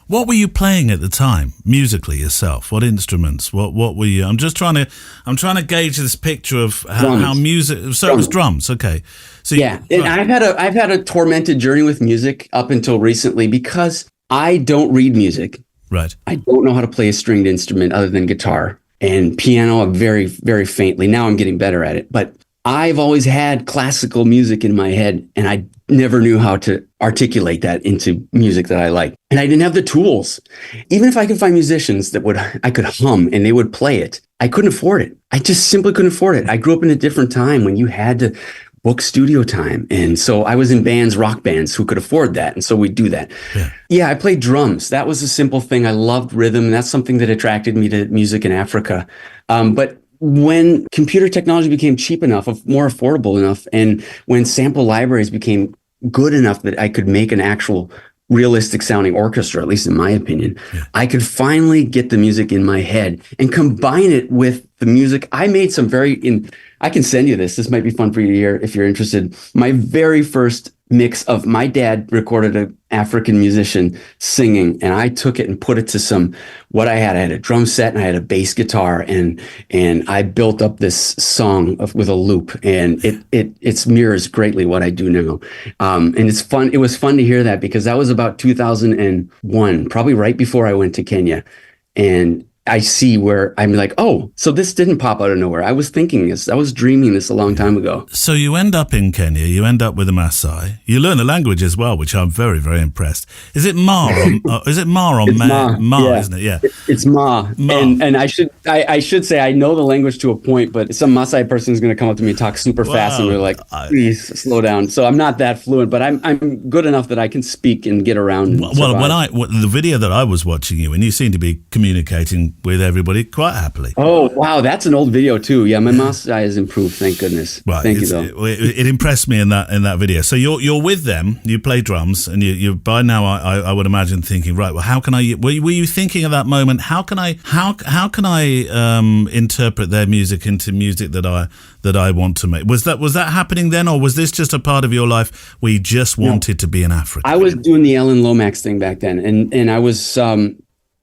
What were you playing at the time, musically yourself? What instruments? What were you? I'm trying to gauge this picture of how music. So it was drums, okay. So yeah, and I've had a tormented journey with music up until recently because I don't read music. Right. I don't know how to play a stringed instrument other than guitar and piano. Very, very faintly. Now I'm getting better at it, but I've always had classical music in my head, and I never knew how to articulate that into music that I like. And I didn't have the tools. Even if I could find musicians that I could hum and they would play it, I couldn't afford it. I just simply couldn't afford it. I grew up in a different time when you had to book studio time. And so I was in bands, rock bands, who could afford that. And so we do that. Yeah, I played drums. That was a simple thing. I loved rhythm. And that's something that attracted me to music in Africa. But when computer technology became cheap enough, more affordable enough, and when sample libraries became good enough that I could make an actual realistic sounding orchestra, at least in my opinion, I could finally get the music in my head and combine it with the music. I made some I can send you this. This might be fun for you to hear if you're interested. My very first mix of my dad recorded an African musician singing, and I took it and put it to what I had. I had a drum set and I had a bass guitar, and I built up this song with a loop, and it mirrors greatly what I do now. And it's fun. It was fun to hear that because that was about 2001, probably right before I went to Kenya. And I see where I'm like, oh, so this didn't pop out of nowhere. I was thinking this. I was dreaming this a long time ago. So you end up in Kenya. You end up with a Maasai. You learn the language as well, which I'm very, very impressed. Is it Ma? Is it Ma or Ma? Ma, yeah. Isn't it? Yeah, it's Ma. And I should say I know the language to a point, but some Maasai person is going to come up to me and talk super fast, and they're like, please slow down. So I'm not that fluent, but I'm good enough that I can speak and get around. Well, the video that I was watching you, and you seem to be communicating with everybody quite happily. Oh, wow. That's an old video too. Yeah, my Maasai has improved. Thank goodness. Right. Thank you, though. It impressed me in that video. So you're with them, you play drums, and you by now I would imagine thinking, right, well, how can I, were you thinking at that moment, how can I interpret their music into music that I want to make? Was that happening then, or was this just a part of your life where you just wanted to be in Africa? I was doing the Ellen Lomax thing back then, and I was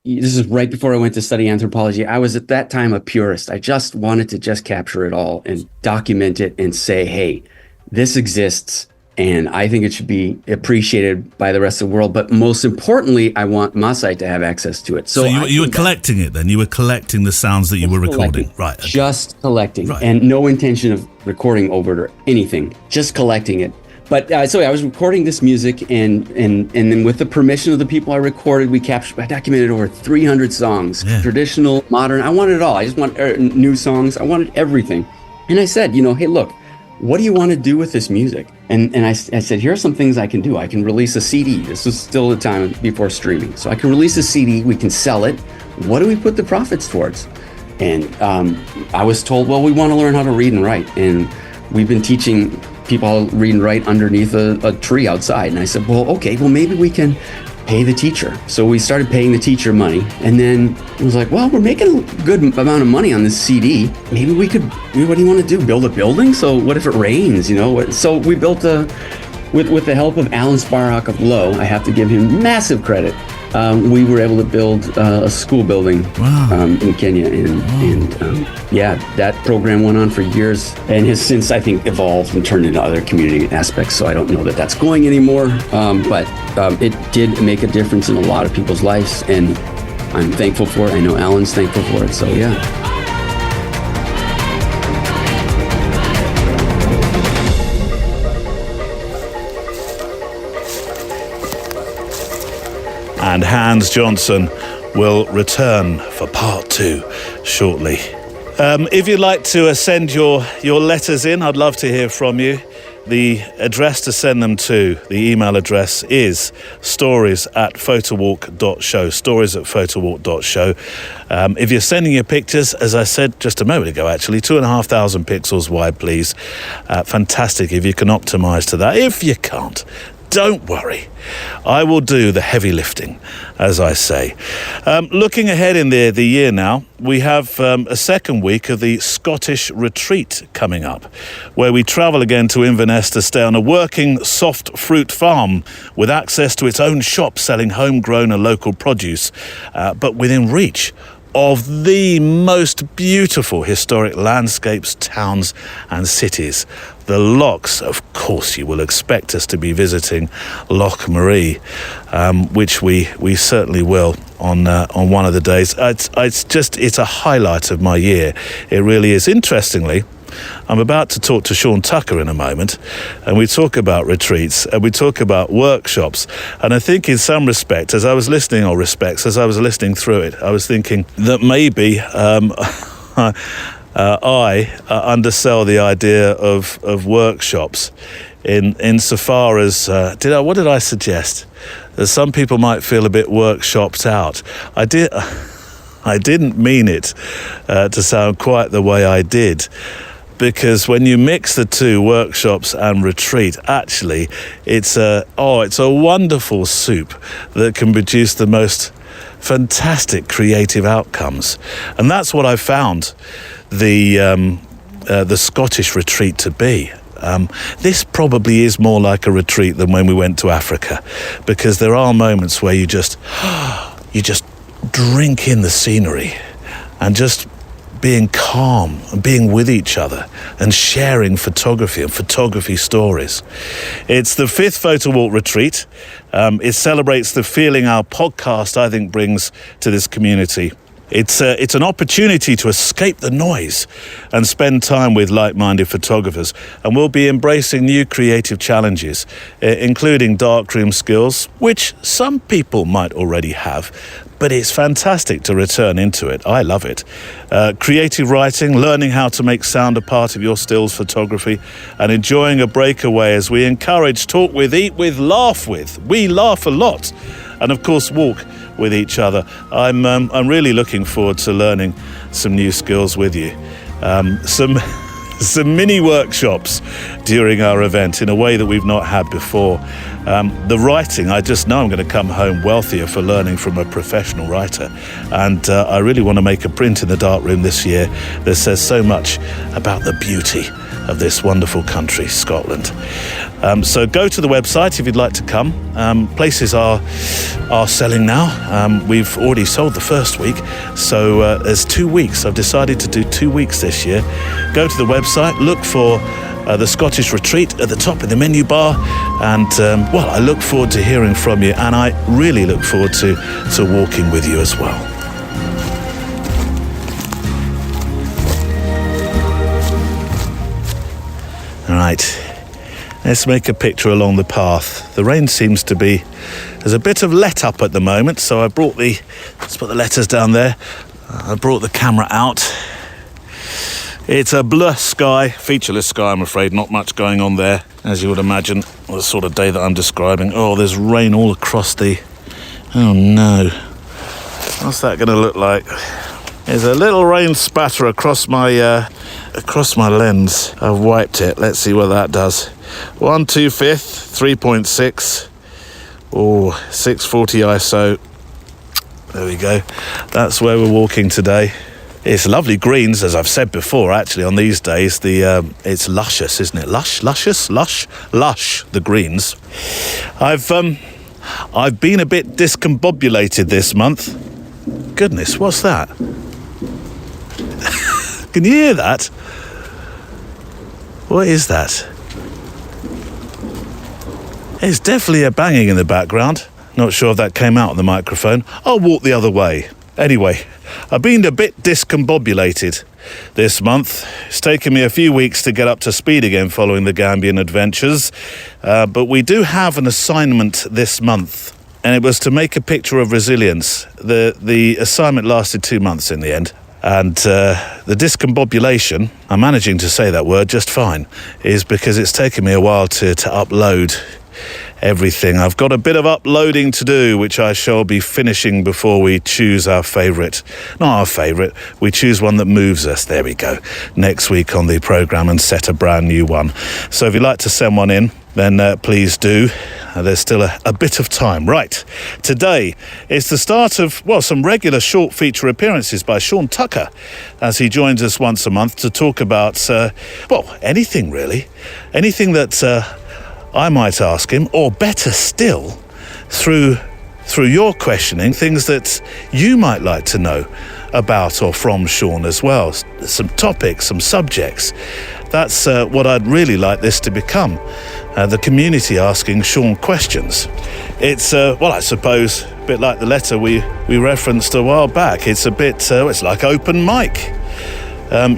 this is right before I went to study anthropology. I was at that time a purist. I just wanted to just capture it all and document it and say, hey, this exists, and I think it should be appreciated by the rest of the world. But most importantly, I want Maasai to have access to it. So you were collecting it then? You were collecting the sounds that you were recording? Right. Okay. Just collecting, and no intention of recording over it or anything, just collecting it. But so I was recording this music, and then with the permission of the people I recorded, I documented over 300 songs, traditional, modern. I wanted it all. I just want new songs. I wanted everything. And I said, hey, look, what do you want to do with this music? And I said, here are some things I can do. I can release a CD. This was still the time before streaming. So I can release a CD. We can sell it. What do we put the profits towards? And I was told, well, we want to learn how to read and write. And we've been teaching people how to read and write underneath a tree outside. And I said, well, okay, well, maybe we can pay the teacher. So we started paying the teacher money. And then it was like, well, we're making a good amount of money on this CD. Maybe we could, what do you want to do? Build a building? So what if it rains, So we built with the help of Alan Sparrock of Low, I have to give him massive credit. We were able to build a school building in Kenya, and that program went on for years and has since, I think, evolved and turned into other community aspects. So I don't know that that's going anymore, but it did make a difference in a lot of people's lives, and I'm thankful for it. I know Alan's thankful for it. So yeah. and Hans Johnson will return for part 2 shortly. If you'd like to send your letters in, I'd love to hear from you. The address to send them to, the email address is stories@photowalk.show, stories@photowalk.show. If you're sending your pictures, as I said just a moment ago, actually, 2,500 pixels wide, please. Fantastic if you can optimize to that. If you can't, don't worry. I will do the heavy lifting, as I say. Looking ahead in the year now, we have a second week of the Scottish retreat coming up, where we travel again to Inverness to stay on a working soft fruit farm with access to its own shop selling homegrown and local produce, but within reach of the most beautiful historic landscapes, towns and cities. The Lochs, of course, you will expect us to be visiting Loch Marie, which we certainly will on one of the days. It's a highlight of my year. It really is. Interestingly, I'm about to talk to Sean Tucker in a moment, and we talk about retreats and we talk about workshops. And I think in some respect, as I was listening through it, I was thinking that maybe I undersell the idea of workshops insofar as what did I suggest? That some people might feel a bit workshopped out. I didn't mean it to sound quite the way I did. Because when you mix the two, workshops and retreat, actually, it's a wonderful soup that can produce the most fantastic creative outcomes. And that's what I found the Scottish retreat to be. This probably is more like a retreat than when we went to Africa, because there are moments where you just drink in the scenery and just being calm and being with each other and sharing photography and photography stories. It's the 5th Photowalk retreat. It celebrates the feeling our podcast, I think, brings to this community. It's an opportunity to escape the noise and spend time with like-minded photographers. And we'll be embracing new creative challenges, including darkroom skills, which some people might already have, but it's fantastic to return into it. I love it. Creative writing, learning how to make sound a part of your stills photography, and enjoying a breakaway as we encourage, talk with, eat with, laugh with. We laugh a lot. And of course, walk with each other. I'm really looking forward to learning some new skills with you. Some mini workshops during our event in a way that we've not had before. The writing, I just know I'm going to come home wealthier for learning from a professional writer. And I really want to make a print in the darkroom this year that says so much about the beauty of this wonderful country, Scotland. So go to the website if you'd like to come. Places are selling now. We've already sold the first week, so there's 2 weeks. I've decided to do 2 weeks this year. Go to the website, look for the Scottish Retreat at the top of the menu bar, and I look forward to hearing from you, and I really look forward to walking with you as well. All right, let's make a picture along the path. The rain seems to be, there's a bit of let up at the moment, so let's put the letters down there. I brought the camera out. It's a blue sky, featureless sky, I'm afraid, not much going on there, as you would imagine, the sort of day that I'm describing. Oh, there's rain all across oh no. What's that going to look like? There's a little rain spatter across my lens. I've wiped it. Let's see what that does. 1/2/5, 3.6. Oh, 640 ISO. There we go. That's where we're walking today. It's lovely greens, as I've said before, actually, on these days. It's luscious, isn't it? Lush, the greens. I've been a bit discombobulated this month. Goodness, what's that? Can you hear that? What is that? It's definitely a banging in the background. Not sure if that came out on the microphone. I'll walk the other way. Anyway, I've been a bit discombobulated this month. It's taken me a few weeks to get up to speed again following the Gambian adventures. But we do have an assignment this month. and it was to make a picture of resilience. The assignment lasted 2 months in the end. And the discombobulation, I'm managing to say that word just fine, is because it's taken me a while to upload everything. I've got a bit of uploading to do, which I shall be finishing before we choose our favourite. Not our favourite, we choose one that moves us. There we go. Next week on the programme, and set a brand new one. So if you'd like to send one in, then please do. There's still a bit of time. Right, today is the start of, well, some regular short feature appearances by Sean Tucker, as he joins us once a month to talk about, anything really. Anything that I might ask him, or better still, through your questioning, things that you might like to know about or from Sean as well. Some topics, some subjects. That's what I'd really like this to become. The community asking Sean questions. It's, I suppose, a bit like the letter we referenced a while back. It's a bit, it's like open mic.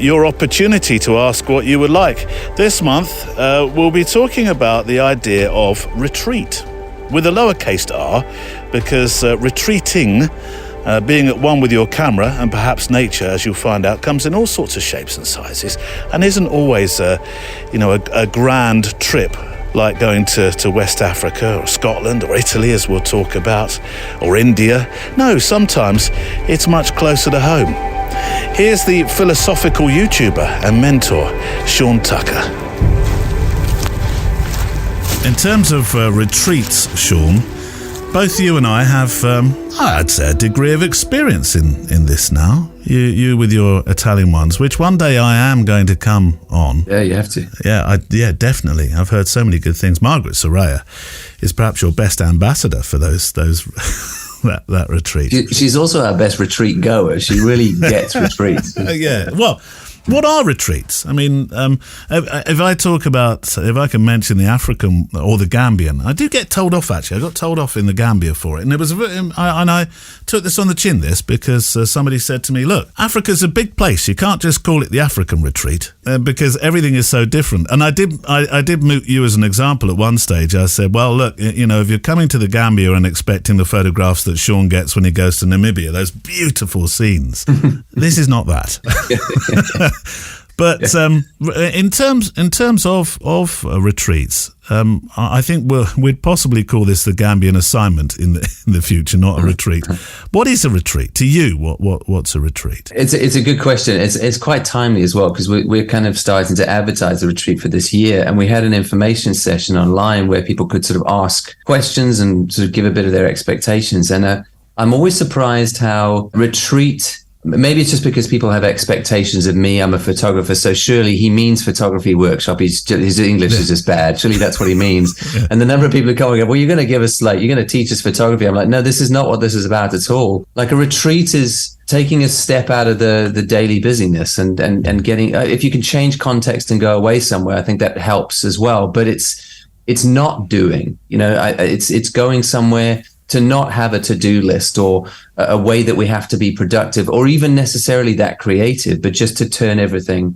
Your opportunity to ask what you would like. This month, we'll be talking about the idea of retreat, with a lowercase r, because retreating, being at one with your camera and perhaps nature, as you'll find out, comes in all sorts of shapes and sizes, and isn't always a grand trip like going to West Africa or Scotland or Italy, as we'll talk about, or India. No, sometimes it's much closer to home. Here's the philosophical YouTuber and mentor, Sean Tucker. In terms of retreats, Sean, both you and I have, I'd say, a degree of experience in this now. You with your Italian ones, which one day I am going to come on. Yeah, you have to. Yeah, definitely. I've heard so many good things. Margaret Soraya is perhaps your best ambassador for those that retreat. She's also our best retreat goer. She really gets retreats. Yeah. Well, what are retreats? I mean, if I can mention the African or the Gambian, I do get told off, actually. I got told off in the Gambia for it. And it was, I took this on the chin, because somebody said to me, look, Africa's a big place. You can't just call it the African retreat because everything is so different. And I did moot you as an example at one stage. I said, well, look, if you're coming to the Gambia and expecting the photographs that Sean gets when he goes to Namibia, those beautiful scenes, this is not that. But in terms of retreats, I think we'd possibly call this the Gambian assignment in the future, not a retreat. What is a retreat to you? What's a retreat? It's a good question. It's quite timely as well, because we're kind of starting to advertise the retreat for this year, and we had an information session online where people could sort of ask questions and sort of give a bit of their expectations. And I'm always surprised how retreat. Maybe it's just because people have expectations of me. I'm a photographer, so surely he means photography workshop. His English is just bad. Surely that's what he means. Yeah. And the number of people who come and go, well, you're going to give us you're going to teach us photography. I'm like, no, this is not what this is about at all. Like, a retreat is taking a step out of the daily busyness and getting, if you can change context and go away somewhere, I think that helps as well. But it's not doing, it's going somewhere to not have a to-do list or a way that we have to be productive or even necessarily that creative, but just to turn everything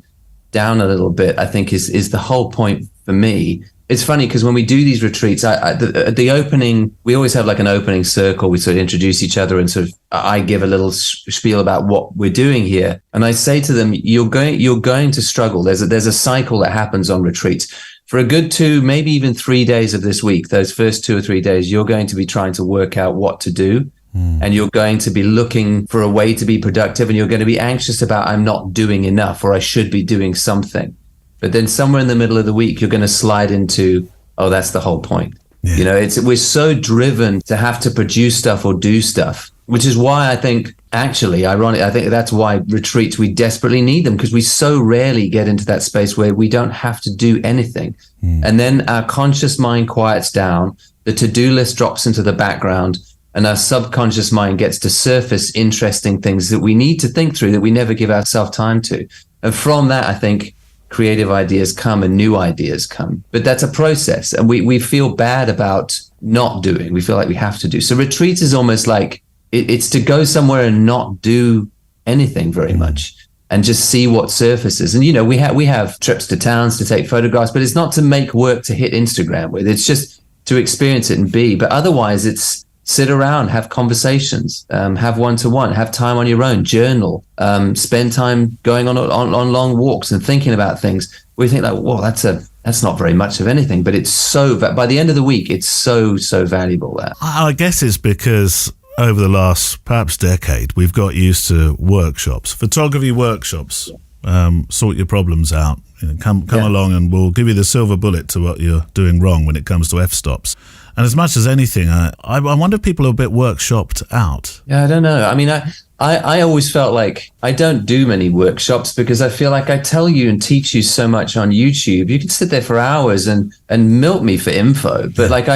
down a little bit, I think is the whole point for me. It's funny because when we do these retreats, at the opening, we always have like an opening circle. We sort of introduce each other and sort of, I give a little spiel about what we're doing here. And I say to them, you're going to struggle. There's a cycle that happens on retreats. For a good 2, maybe even 3 days of this week, those first 2 or 3 days, you're going to be trying to work out what to do. And you're going to be looking for a way to be productive, and you're going to be anxious about, I'm not doing enough, or I should be doing something. But then somewhere in the middle of the week, you're going to slide into, oh, that's the whole point. Yeah. We're so driven to have to produce stuff or do stuff, which is why I think, actually, ironic, I think that's why retreats, we desperately need them, because we so rarely get into that space where we don't have to do anything. And then our conscious mind quiets down, the to-do list drops into the background, and our subconscious mind gets to surface interesting things that we need to think through that we never give ourselves time to. And from that, I think creative ideas come and new ideas come. But that's a process, and we feel bad about not doing. We feel like we have to do. So retreats is almost like it's to go somewhere and not do anything very much and just see what surfaces. And, we have trips to towns to take photographs, but it's not to make work to hit Instagram with. It's just to experience it and be. But otherwise, sit around, have conversations, have one-to-one, have time on your own, journal, spend time going on long walks and thinking about things. We think like, whoa, that's not very much of anything, but it's by the end of the week, it's so valuable. That I guess it's because over the last perhaps decade, we've got used to workshops, photography workshops. Sort your problems out. Come along and we'll give you the silver bullet to what you're doing wrong when it comes to f-stops. And as much as anything, I wonder if people are a bit workshopped out. Yeah, I don't know. I mean, I always felt like I don't do many workshops because I feel like I tell you and teach you so much on YouTube. You can sit there for hours and milk me for info. But like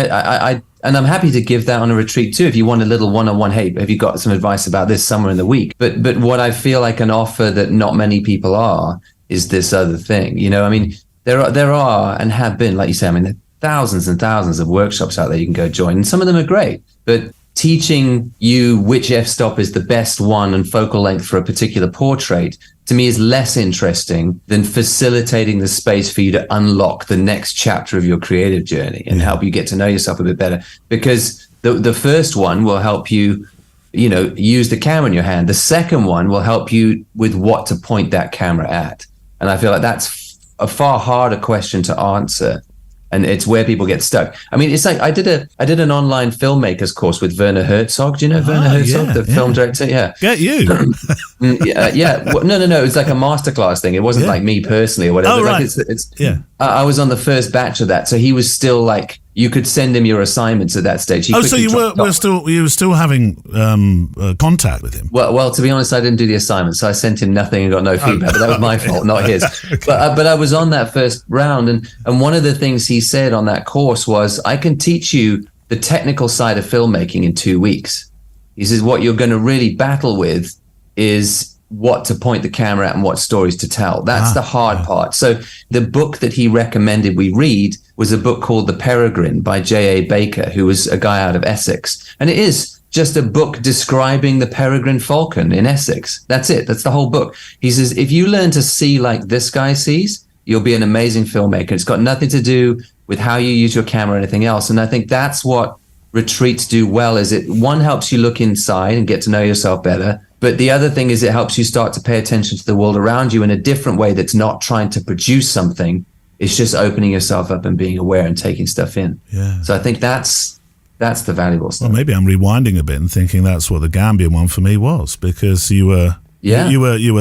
and I'm happy to give that on a retreat too. If you want a little one-on-one, hey, have you got some advice about this somewhere in the week? But what I feel like an offer that not many people are is this other thing. I mean, there are and have been, like you say, I mean, there are thousands and thousands of workshops out there you can go join. And some of them are great, but teaching you which f-stop is the best one and focal length for a particular portrait, to me, is less interesting than facilitating the space for you to unlock the next chapter of your creative journey and help you get to know yourself a bit better. Because the first one will help you, use the camera in your hand. The second one will help you with what to point that camera at. And I feel like that's a far harder question to answer. And it's where people get stuck. I mean, it's like I did an online filmmakers course with Werner Herzog. Do you know Werner Herzog, the film director? Yeah. Get you. Yeah. No. It was like a masterclass thing. It wasn't like me personally or whatever. Oh, right. Like I was on the first batch of that, so he was still like, you could send him your assignments at that stage. So you were still having contact with him? Well, to be honest, I didn't do the assignment, so I sent him nothing and got no feedback. But that was my fault, not his. Okay. But I was on that first round, and one of the things he said on that course was, I can teach you the technical side of filmmaking in 2 weeks. He says, what you're going to really battle with is what to point the camera at and what stories to tell. That's the hard part. So the book that he recommended we read was a book called The Peregrine by J.A. Baker, who was a guy out of Essex. And it is just a book describing the peregrine falcon in Essex. That's it. That's the whole book. He says, if you learn to see like this guy sees, you'll be an amazing filmmaker. It's got nothing to do with how you use your camera or anything else. And I think that's what retreats do well, is it, one, helps you look inside and get to know yourself better. But the other thing is it helps you start to pay attention to the world around you in a different way that's not trying to produce something. It's just opening yourself up and being aware and taking stuff in. Yeah. So I think that's the valuable stuff. Well, maybe I'm rewinding a bit and thinking that's what the Gambian one for me was, because you were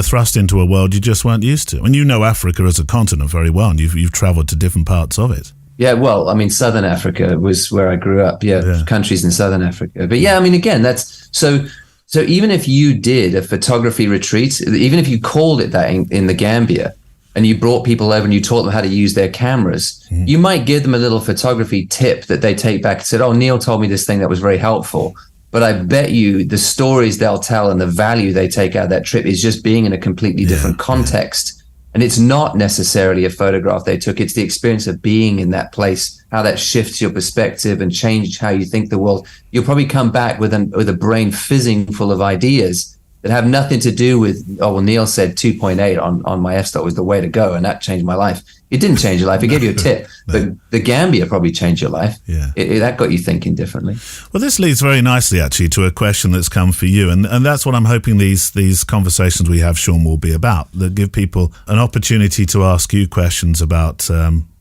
thrust into a world you just weren't used to. And you know Africa as a continent very well, and you've traveled to different parts of it. Yeah, well, I mean, Southern Africa was where I grew up. Yeah. Countries in Southern Africa. But yeah, I mean, again, that's so even if you did a photography retreat, even if you called it that in the Gambia, and you brought people over and you taught them how to use their cameras, you might give them a little photography tip that they take back and said, oh, Neil told me this thing that was very helpful. But I bet you the stories they'll tell and the value they take out of that trip is just being in a completely different context. And it's not necessarily a photograph they took. It's the experience of being in that place, how that shifts your perspective and changes how you think the world. You'll probably come back with a brain fizzing full of ideas that have nothing to do with, oh, well, Neil said 2.8 on my f-stop was the way to go, and that changed my life. It didn't change your life. It gave you a tip. But the Gambia probably changed your life. Yeah. That got you thinking differently. Well, this leads very nicely, actually, to a question that's come for you. And that's what I'm hoping these conversations we have, Sean, will be about, that give people an opportunity to ask you questions about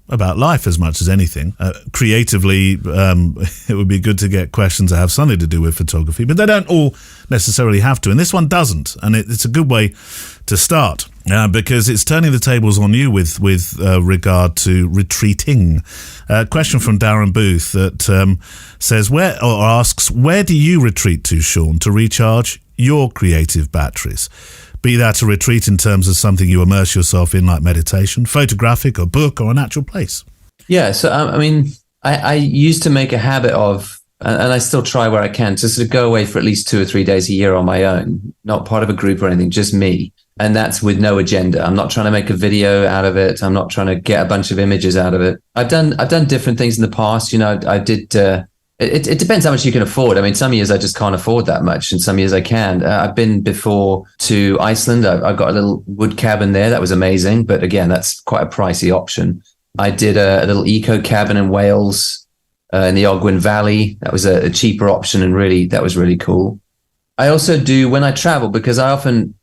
life as much as anything. Creatively, it would be good to get questions that have something to do with photography, but they don't all necessarily have to. And this one doesn't. And it's a good way to start because it's turning the tables on you with regard to retreating. A question from Darren Booth that says, asks, where do you retreat to, Sean, to recharge your creative batteries? Be that a retreat in terms of something you immerse yourself in, like meditation, photographic, a book, or an actual place. Yeah, so I mean, I used to make a habit of, and I still try where I can, to sort of go away for at least 2 or 3 days a year on my own, not part of a group or anything, just me. And that's with no agenda. I'm not trying to make a video out of it. I'm not trying to get a bunch of images out of it. I've done different things in the past. You know, I did. It depends how much you can afford. I mean, some years I just can't afford that much, and some years I can. I've been before to Iceland. I've got a little wood cabin there. That was amazing. But again, that's quite a pricey option. I did a little eco cabin in Wales. in the Ogwen Valley. That was a cheaper option, and that was really cool. I also do, when I travel, because I often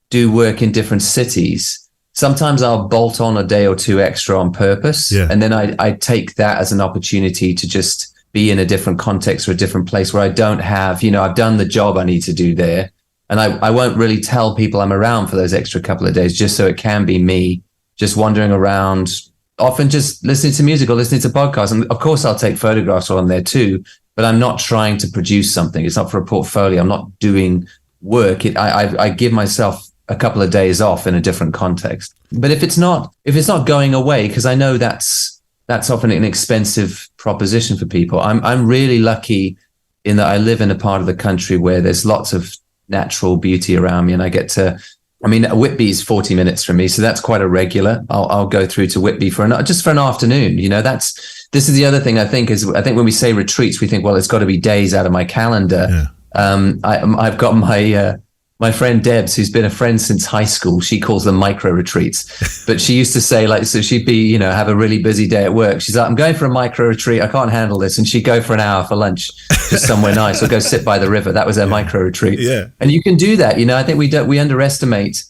do work in different cities, sometimes I'll bolt on a day or two extra on purpose. Yeah. And then I take that as an opportunity to just be in a different context or a different place where I don't have, I've done the job I need to do there. And I won't really tell people I'm around for those extra couple of days, just so it can be me just wandering around, often just listening to music or listening to podcasts. And of course, I'll take photographs on there too, but I'm not trying to produce something. It's not for a portfolio. I'm not doing work. I give myself a couple of days off in a different context. But if it's not going away, because I know that's often an expensive proposition for people. I'm really lucky in that I live in a part of the country where there's lots of natural beauty around me, and I get to, Whitby's 40 minutes from me, so that's quite a regular. I'll go through to Whitby just for an afternoon. This is the other thing I think when we say retreats, we think, well, it's got to be days out of my calendar. Yeah. I've got my friend Debs, who's been a friend since high school. She calls them micro retreats, but she used to say, so she'd be, have a really busy day at work. She's like, I'm going for a micro retreat. I can't handle this. And she'd go for an hour for lunch, just somewhere nice, or go sit by the river. That was their micro retreat. Yeah. And you can do that. I think we underestimate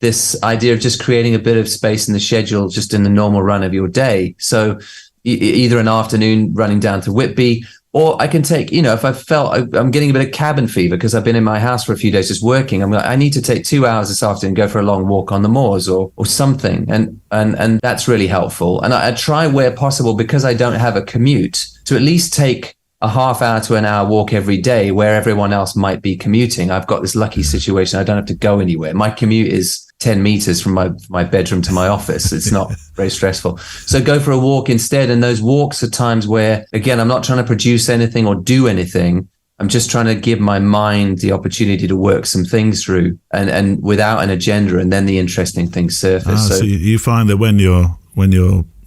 this idea of just creating a bit of space in the schedule, just in the normal run of your day. So either an afternoon running down to Whitby, or I can take, if I felt I'm getting a bit of cabin fever because I've been in my house for a few days just working, I'm like, I need to take 2 hours this afternoon and go for a long walk on the moors or something. And that's really helpful. And I try where possible, because I don't have a commute, to at least take a half hour to an hour walk every day where everyone else might be commuting. I've got this lucky situation. I don't have to go anywhere. My commute is 10 meters from my bedroom to my office. It's not very stressful. So go for a walk instead. And those walks are times where, again, I'm not trying to produce anything or do anything. I'm just trying to give my mind the opportunity to work some things through and without an agenda. And then the interesting things surface. So you find that when you're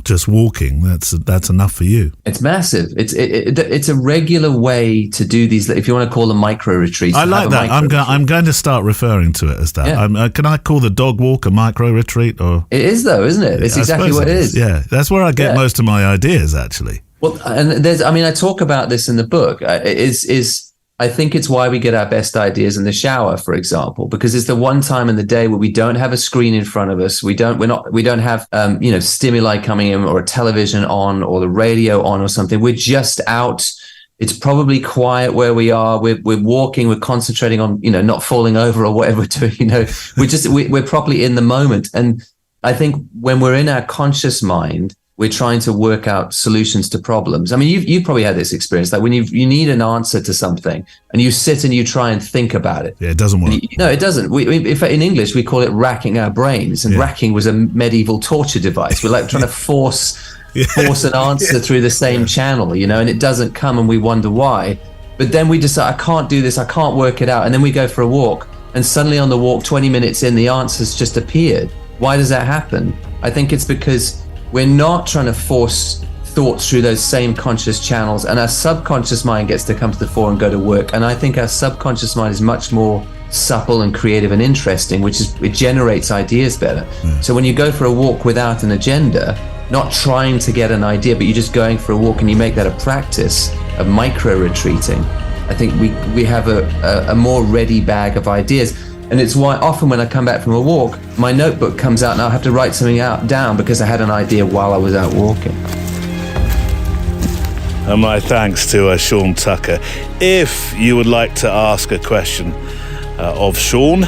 just walking, that's enough for you. It's massive. It's a regular way to do these, if you want to call them micro retreats. I like that. I'm going to start referring to it as that. Yeah. Can I call the dog walk a micro retreat? Or it is, though, isn't it? It's exactly what it is. Yeah, that's where I get most of my ideas, actually. Well, and I talk about this in the book. I think it's why we get our best ideas in the shower, for example, because it's the one time in the day where we don't have a screen in front of us. We don't have, stimuli coming in, or a television on, or the radio on, or something. We're just out. It's probably quiet where we are. We're walking. We're concentrating on, not falling over or whatever we're doing. We're properly in the moment. And I think when we're in our conscious mind, we're trying to work out solutions to problems. You've probably had this experience, like when you need an answer to something and you sit and you try and think about it. Yeah, it doesn't work. No, it doesn't. If in English, we call it racking our brains, and racking was a medieval torture device. We're like trying to force an answer through the same channel, and it doesn't come, and we wonder why. But then we decide, I can't do this, I can't work it out. And then we go for a walk, and suddenly on the walk, 20 minutes in, the answer's just appeared. Why does that happen? I think it's because we're not trying to force thoughts through those same conscious channels, and our subconscious mind gets to come to the fore and go to work. And I think our subconscious mind is much more supple and creative and interesting, it generates ideas better. So when you go for a walk without an agenda, not trying to get an idea, but you're just going for a walk, and you make that a practice of micro retreating, I think we have a more ready bag of ideas. And it's why often when I come back from a walk, my notebook comes out and I'll have to write something down because I had an idea while I was out walking. And my thanks to Sean Tucker. If you would like to ask a question of Sean,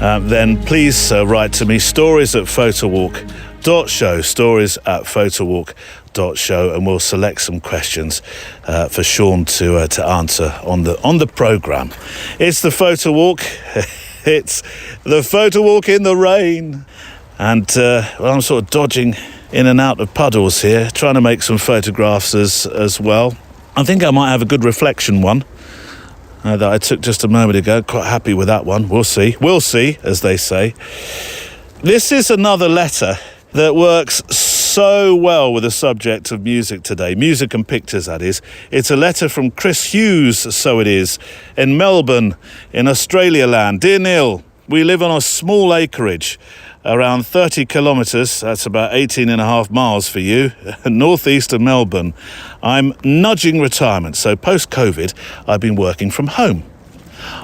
then please write to me, stories@photowalk.show, stories@photowalk.show, and we'll select some questions for Sean to answer on the programme. It's the Photo Walk. It's the Photo Walk in the rain. And I'm sort of dodging in and out of puddles here, trying to make some photographs as well. I think I might have a good reflection one that I took just a moment ago. Quite happy with that one. We'll see, as they say. This is another letter that works so well with the subject of music today. Music and pictures, that is. It's a letter from Chris Hughes, so it is, in Melbourne, in Australia land. Dear Neil, we live on a small acreage around 30 kilometres, that's about 18 and a half miles for you, northeast of Melbourne. I'm nudging retirement, so post-COVID, I've been working from home.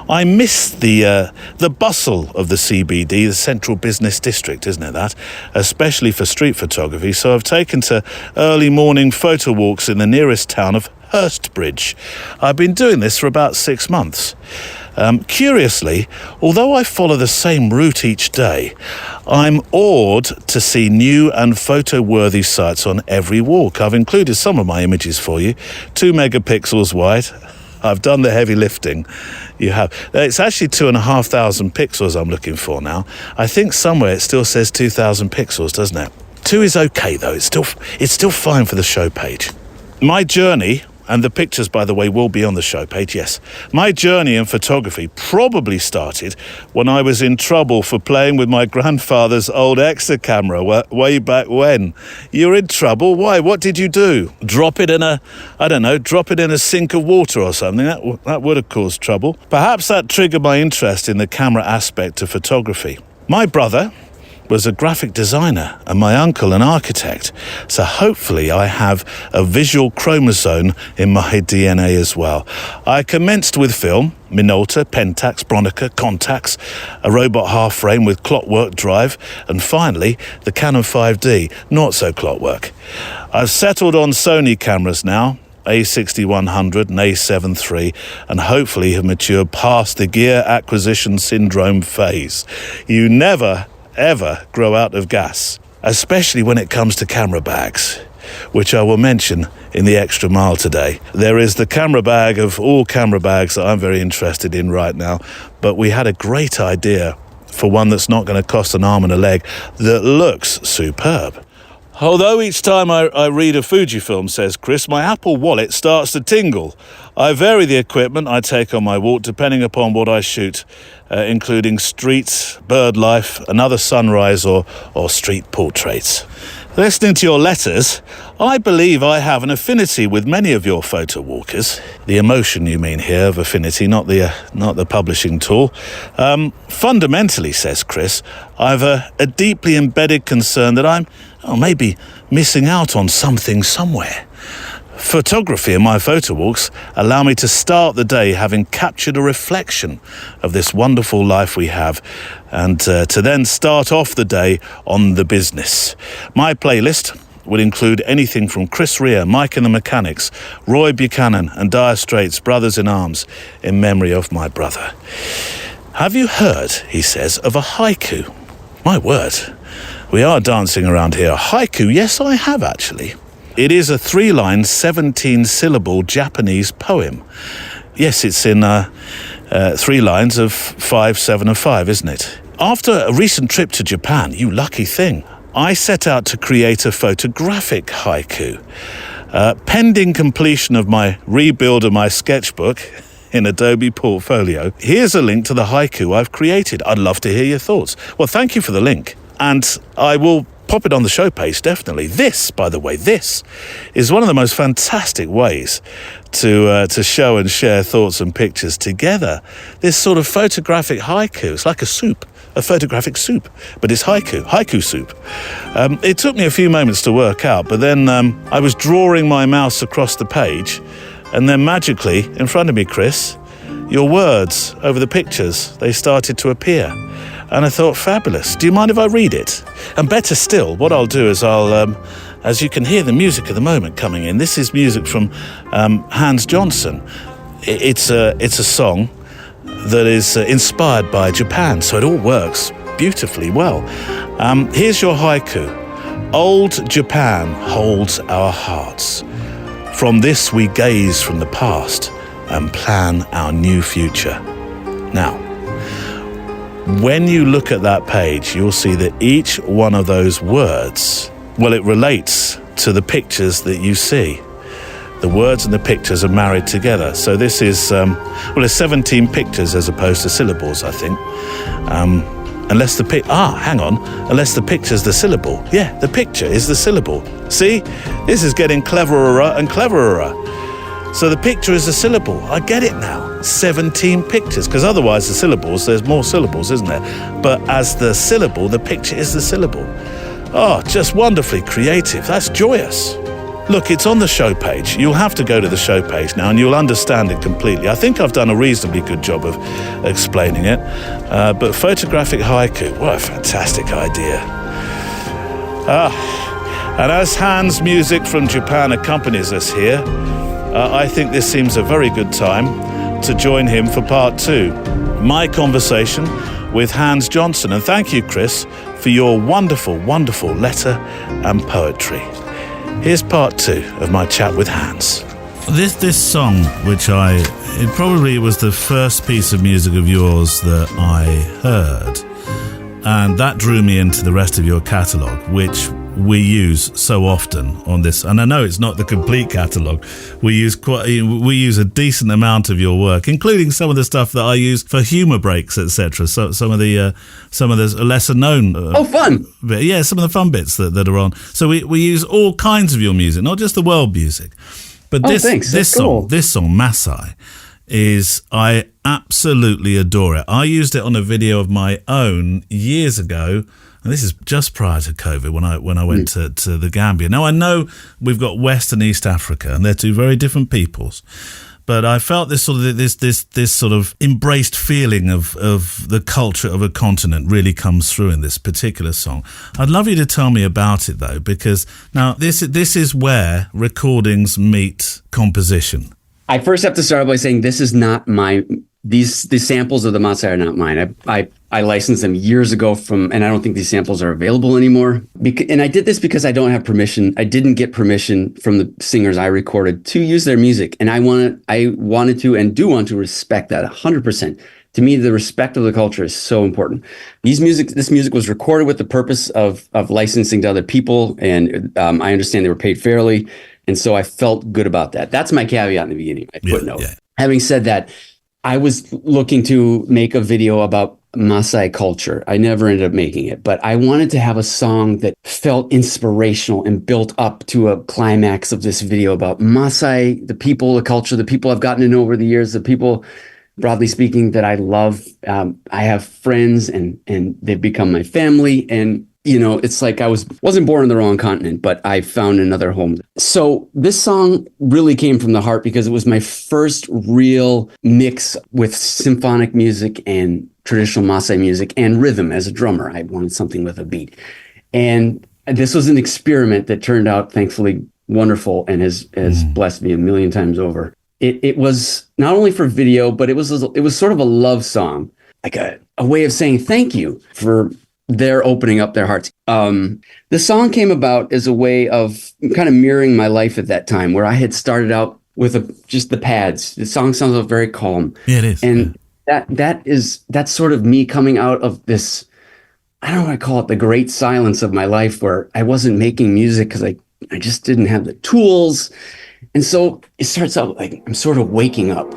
I miss the bustle of the CBD, the Central Business District, isn't it that? Especially for street photography, so I've taken to early morning photo walks in the nearest town of Hurstbridge. I've been doing this for about 6 months. Curiously, although I follow the same route each day, I'm awed to see new and photo-worthy sites on every walk. I've included some of my images for you, 2 megapixels wide. I've done the heavy lifting. You have. It's actually 2,500 pixels I'm looking for now. I think somewhere it still says 2,000 pixels, doesn't it? 2 is okay though. It's still fine for the show page. My journey, and the pictures, by the way, will be on the show page, yes. My journey in photography probably started when I was in trouble for playing with my grandfather's old Exa camera way back when. You're in trouble? Why? What did you do? Drop it in a sink of water or something? That would have caused trouble. Perhaps that triggered my interest in the camera aspect of photography. My brother was a graphic designer and my uncle an architect, so hopefully I have a visual chromosome in my DNA as well. I commenced with film, Minolta, Pentax, Bronica, Contax, a robot half frame with clockwork drive, and finally the Canon 5D, not so clockwork. I've settled on Sony cameras now, A6100 and A7 III, and hopefully have matured past the gear acquisition syndrome phase. You never ever grow out of gas, especially when it comes to camera bags, which I will mention in the extra mile today. There is the camera bag of all camera bags that I'm very interested in right now, but we had a great idea for one that's not going to cost an arm and a leg that looks superb. Although each time I read a Fujifilm, says Chris, my Apple Wallet starts to tingle. I vary the equipment I take on my walk depending upon what I shoot, including streets, bird life, another sunrise or street portraits. Listening to your letters, I believe I have an affinity with many of your photo walkers. The emotion you mean here of affinity, not the publishing tool. Fundamentally, says Chris, I've a deeply embedded concern that I'm maybe missing out on something somewhere. Photography and my photo walks allow me to start the day having captured a reflection of this wonderful life we have, and to then start off the day on the business. My playlist would include anything from Chris Rea, Mike and the Mechanics, Roy Buchanan and Dire Straits, Brothers in Arms, in memory of my brother. Have you heard, he says, of a haiku? My word, we are dancing around here. Haiku, yes, I have actually. It is a 3-line, 17-syllable Japanese poem. Yes, it's in 3 lines of 5, 7 and 5, isn't it? After a recent trip to Japan, you lucky thing, I set out to create a photographic haiku. Pending completion of my rebuild of my sketchbook in Adobe Portfolio, here's a link to the haiku I've created. I'd love to hear your thoughts. Well, thank you for the link. And I will pop it on the show page, definitely. This, by the way, this is one of the most fantastic ways to show and share thoughts and pictures together. This sort of photographic haiku. It's like a soup, a photographic soup, but it's haiku soup. It took me a few moments to work out, but then I was drawing my mouse across the page, and then magically, in front of me, Chris, your words over the pictures, they started to appear. And I thought, fabulous. Do you mind if I read it? And better still, what I'll do is as you can hear the music at the moment coming in, this is music from Hans Johnson. It's a song that is inspired by Japan, so it all works beautifully well. Here's your haiku. Old Japan holds our hearts. From this we gaze from the past and plan our new future. Now, when you look at that page, you'll see that each one of those words, well, it relates to the pictures that you see. The words and the pictures are married together. So this is, there's 17 pictures as opposed to syllables, I think. Unless the picture's the syllable. Yeah, the picture is the syllable. See, this is getting cleverer and cleverer. So the picture is the syllable. I get it now. 17 pictures, because otherwise the syllables, there's more syllables, isn't there? But as the syllable, the picture is the syllable. Oh, just wonderfully creative. That's joyous. Look, it's on the show page. You'll have to go to the show page now and you'll understand it completely. I think I've done a reasonably good job of explaining it. But photographic haiku, what a fantastic idea. And as Hans' music from Japan accompanies us here, I think this seems a very good time to join him for part 2. My conversation with Hans Johnson. And thank you, Chris, for your wonderful, wonderful letter and poetry. Here's part 2 of my chat with Hans. This song, which it probably was the first piece of music of yours that I heard, and that drew me into the rest of your catalogue, which we use so often on this. And I know it's not the complete catalogue. We use a decent amount of your work, including some of the stuff that I use for humour breaks, etc. So some of the lesser known. Fun! Yeah, some of the fun bits that are on. So we use all kinds of your music, not just the world music. But this song, Masai, I absolutely adore it. I used it on a video of my own years ago. And this is just prior to COVID when I went to the Gambia. Now, I know we've got West and East Africa, and they're two very different peoples. But I felt this sort of embraced feeling of the culture of a continent really comes through in this particular song. I'd love you to tell me about it, though, because now this is where recordings meet composition. I first have to start by saying this is not mine. These samples of the Masai are not mine. I licensed them years ago and I don't think these samples are available anymore. And I did this because I don't have permission. I didn't get permission from the singers I recorded to use their music. And I wanted to and do want to respect that 100%. To me, the respect of the culture is so important. This music was recorded with the purpose of licensing to other people. And I understand they were paid fairly. And so I felt good about that. That's my caveat in the beginning. I footnote. Yeah. Having said that, I was looking to make a video about Maasai culture. I never ended up making it, but I wanted to have a song that felt inspirational and built up to a climax of this video about Maasai, the people, the culture, the people I've gotten to know over the years, the people, broadly speaking, that I love. I have friends and they've become my family. And it's like I wasn't born on the wrong continent, but I found another home. So this song really came from the heart because it was my first real mix with symphonic music and traditional Maasai music and rhythm as a drummer. I wanted something with a beat. And this was an experiment that turned out, thankfully, wonderful and has blessed me a million times over. It was not only for video, but it was sort of a love song, like a way of saying thank you for their opening up their hearts. The song came about as a way of kind of mirroring my life at that time, where I had started out with just the pads. The song sounds very calm. Yeah, it is. And that's sort of me coming out of this, I don't know what I call it, the great silence of my life, where I wasn't making music because I just didn't have the tools. And so it starts out like I'm sort of waking up,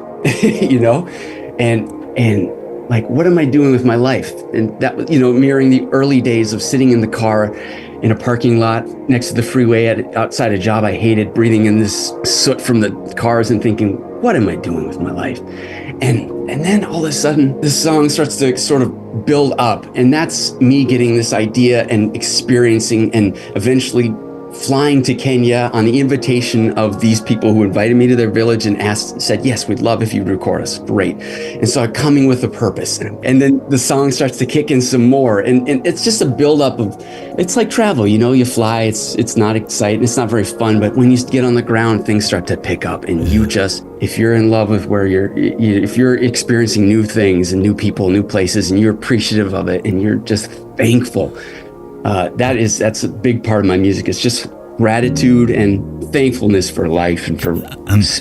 and like, what am I doing with my life? And that was, mirroring the early days of sitting in the car in a parking lot next to the freeway outside a job I hated, breathing in this soot from the cars and thinking, what am I doing with my life? And then all of a sudden, this song starts to sort of build up. And that's me getting this idea and experiencing and eventually flying to Kenya on the invitation of these people who invited me to their village and said, yes, we'd love if you'd record us. Great. And so I'm coming with a purpose. And then the song starts to kick in some more. And it's just a buildup of, it's like travel, you fly, it's not exciting, it's not very fun, but when you get on the ground, things start to pick up and if you're in love with where if you're experiencing new things and new people, new places, and you're appreciative of it and you're just thankful, that's a big part of my music. It's just gratitude and thankfulness for life and for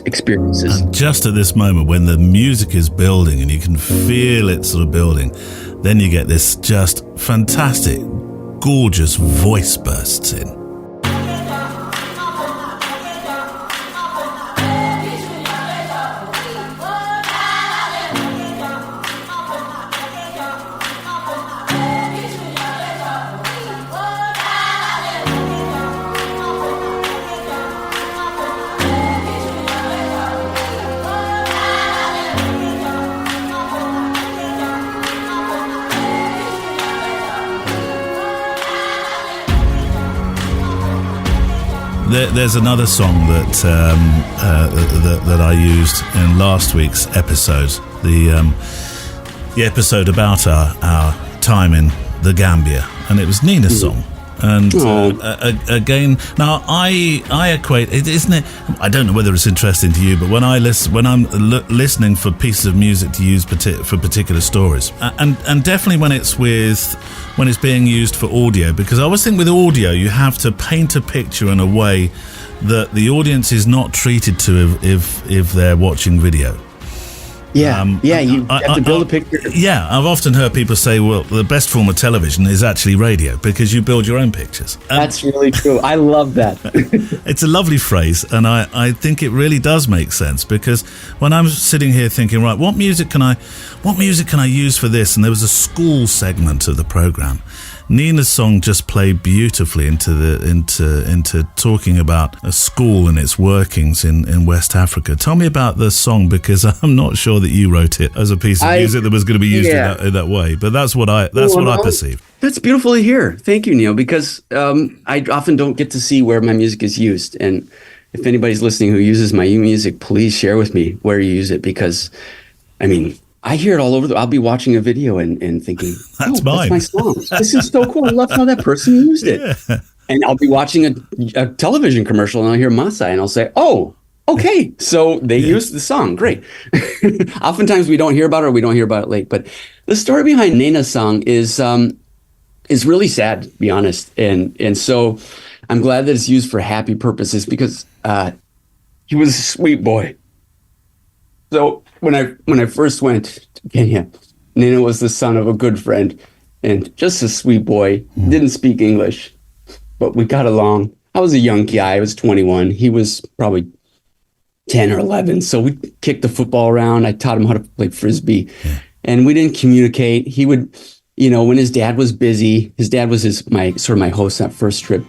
experiences. And just at this moment when the music is building and you can feel it sort of building, then you get this just fantastic, gorgeous voice bursts in. there's another song that I used in last week's episode, the episode about our time in the Gambia, and it was Nina's song. And again, now I equate it, isn't it? I don't know whether it's interesting to you, but when I'm listening for pieces of music to use for particular stories, and definitely when it's being used for audio, because I always think with audio you have to paint a picture in a way that the audience is not treated to if they're watching video. Yeah, you have to build a picture. Yeah, I've often heard people say, well, the best form of television is actually radio because you build your own pictures. That's really true. I love that. It's a lovely phrase, and I think it really does make sense, because when I'm sitting here thinking, right, what music can I use for this? And there was a school segment of the program. Nina's song just played beautifully into talking about a school and its workings in West Africa. Tell me about the song, because I'm not sure that you wrote it as a piece of music that was going to be used in that way. But that's what I perceived. That's beautiful to hear. Thank you, Neil, because I often don't get to see where my music is used. And if anybody's listening who uses my music, please share with me where you use it, because, I mean, I hear it all over. I'll be watching a video and thinking, that's mine. That's my song. This is so cool. I love how that person used it. Yeah. And I'll be watching a television commercial and I'll hear Masai and I'll say, oh, okay. So they used the song. Great. Oftentimes we don't hear about it, or we don't hear about it late. But the story behind Nina's song is really sad, to be honest. And so I'm glad that it's used for happy purposes, because he was a sweet boy. So when I first went to Kenya, Nina was the son of a good friend and just a sweet boy. Didn't speak English, but we got along. I was a young guy. I was 21. He was probably 10 or 11. So we kicked the football around. I taught him how to play Frisbee, and we didn't communicate. He would, when his dad was busy, his dad was my host that first trip.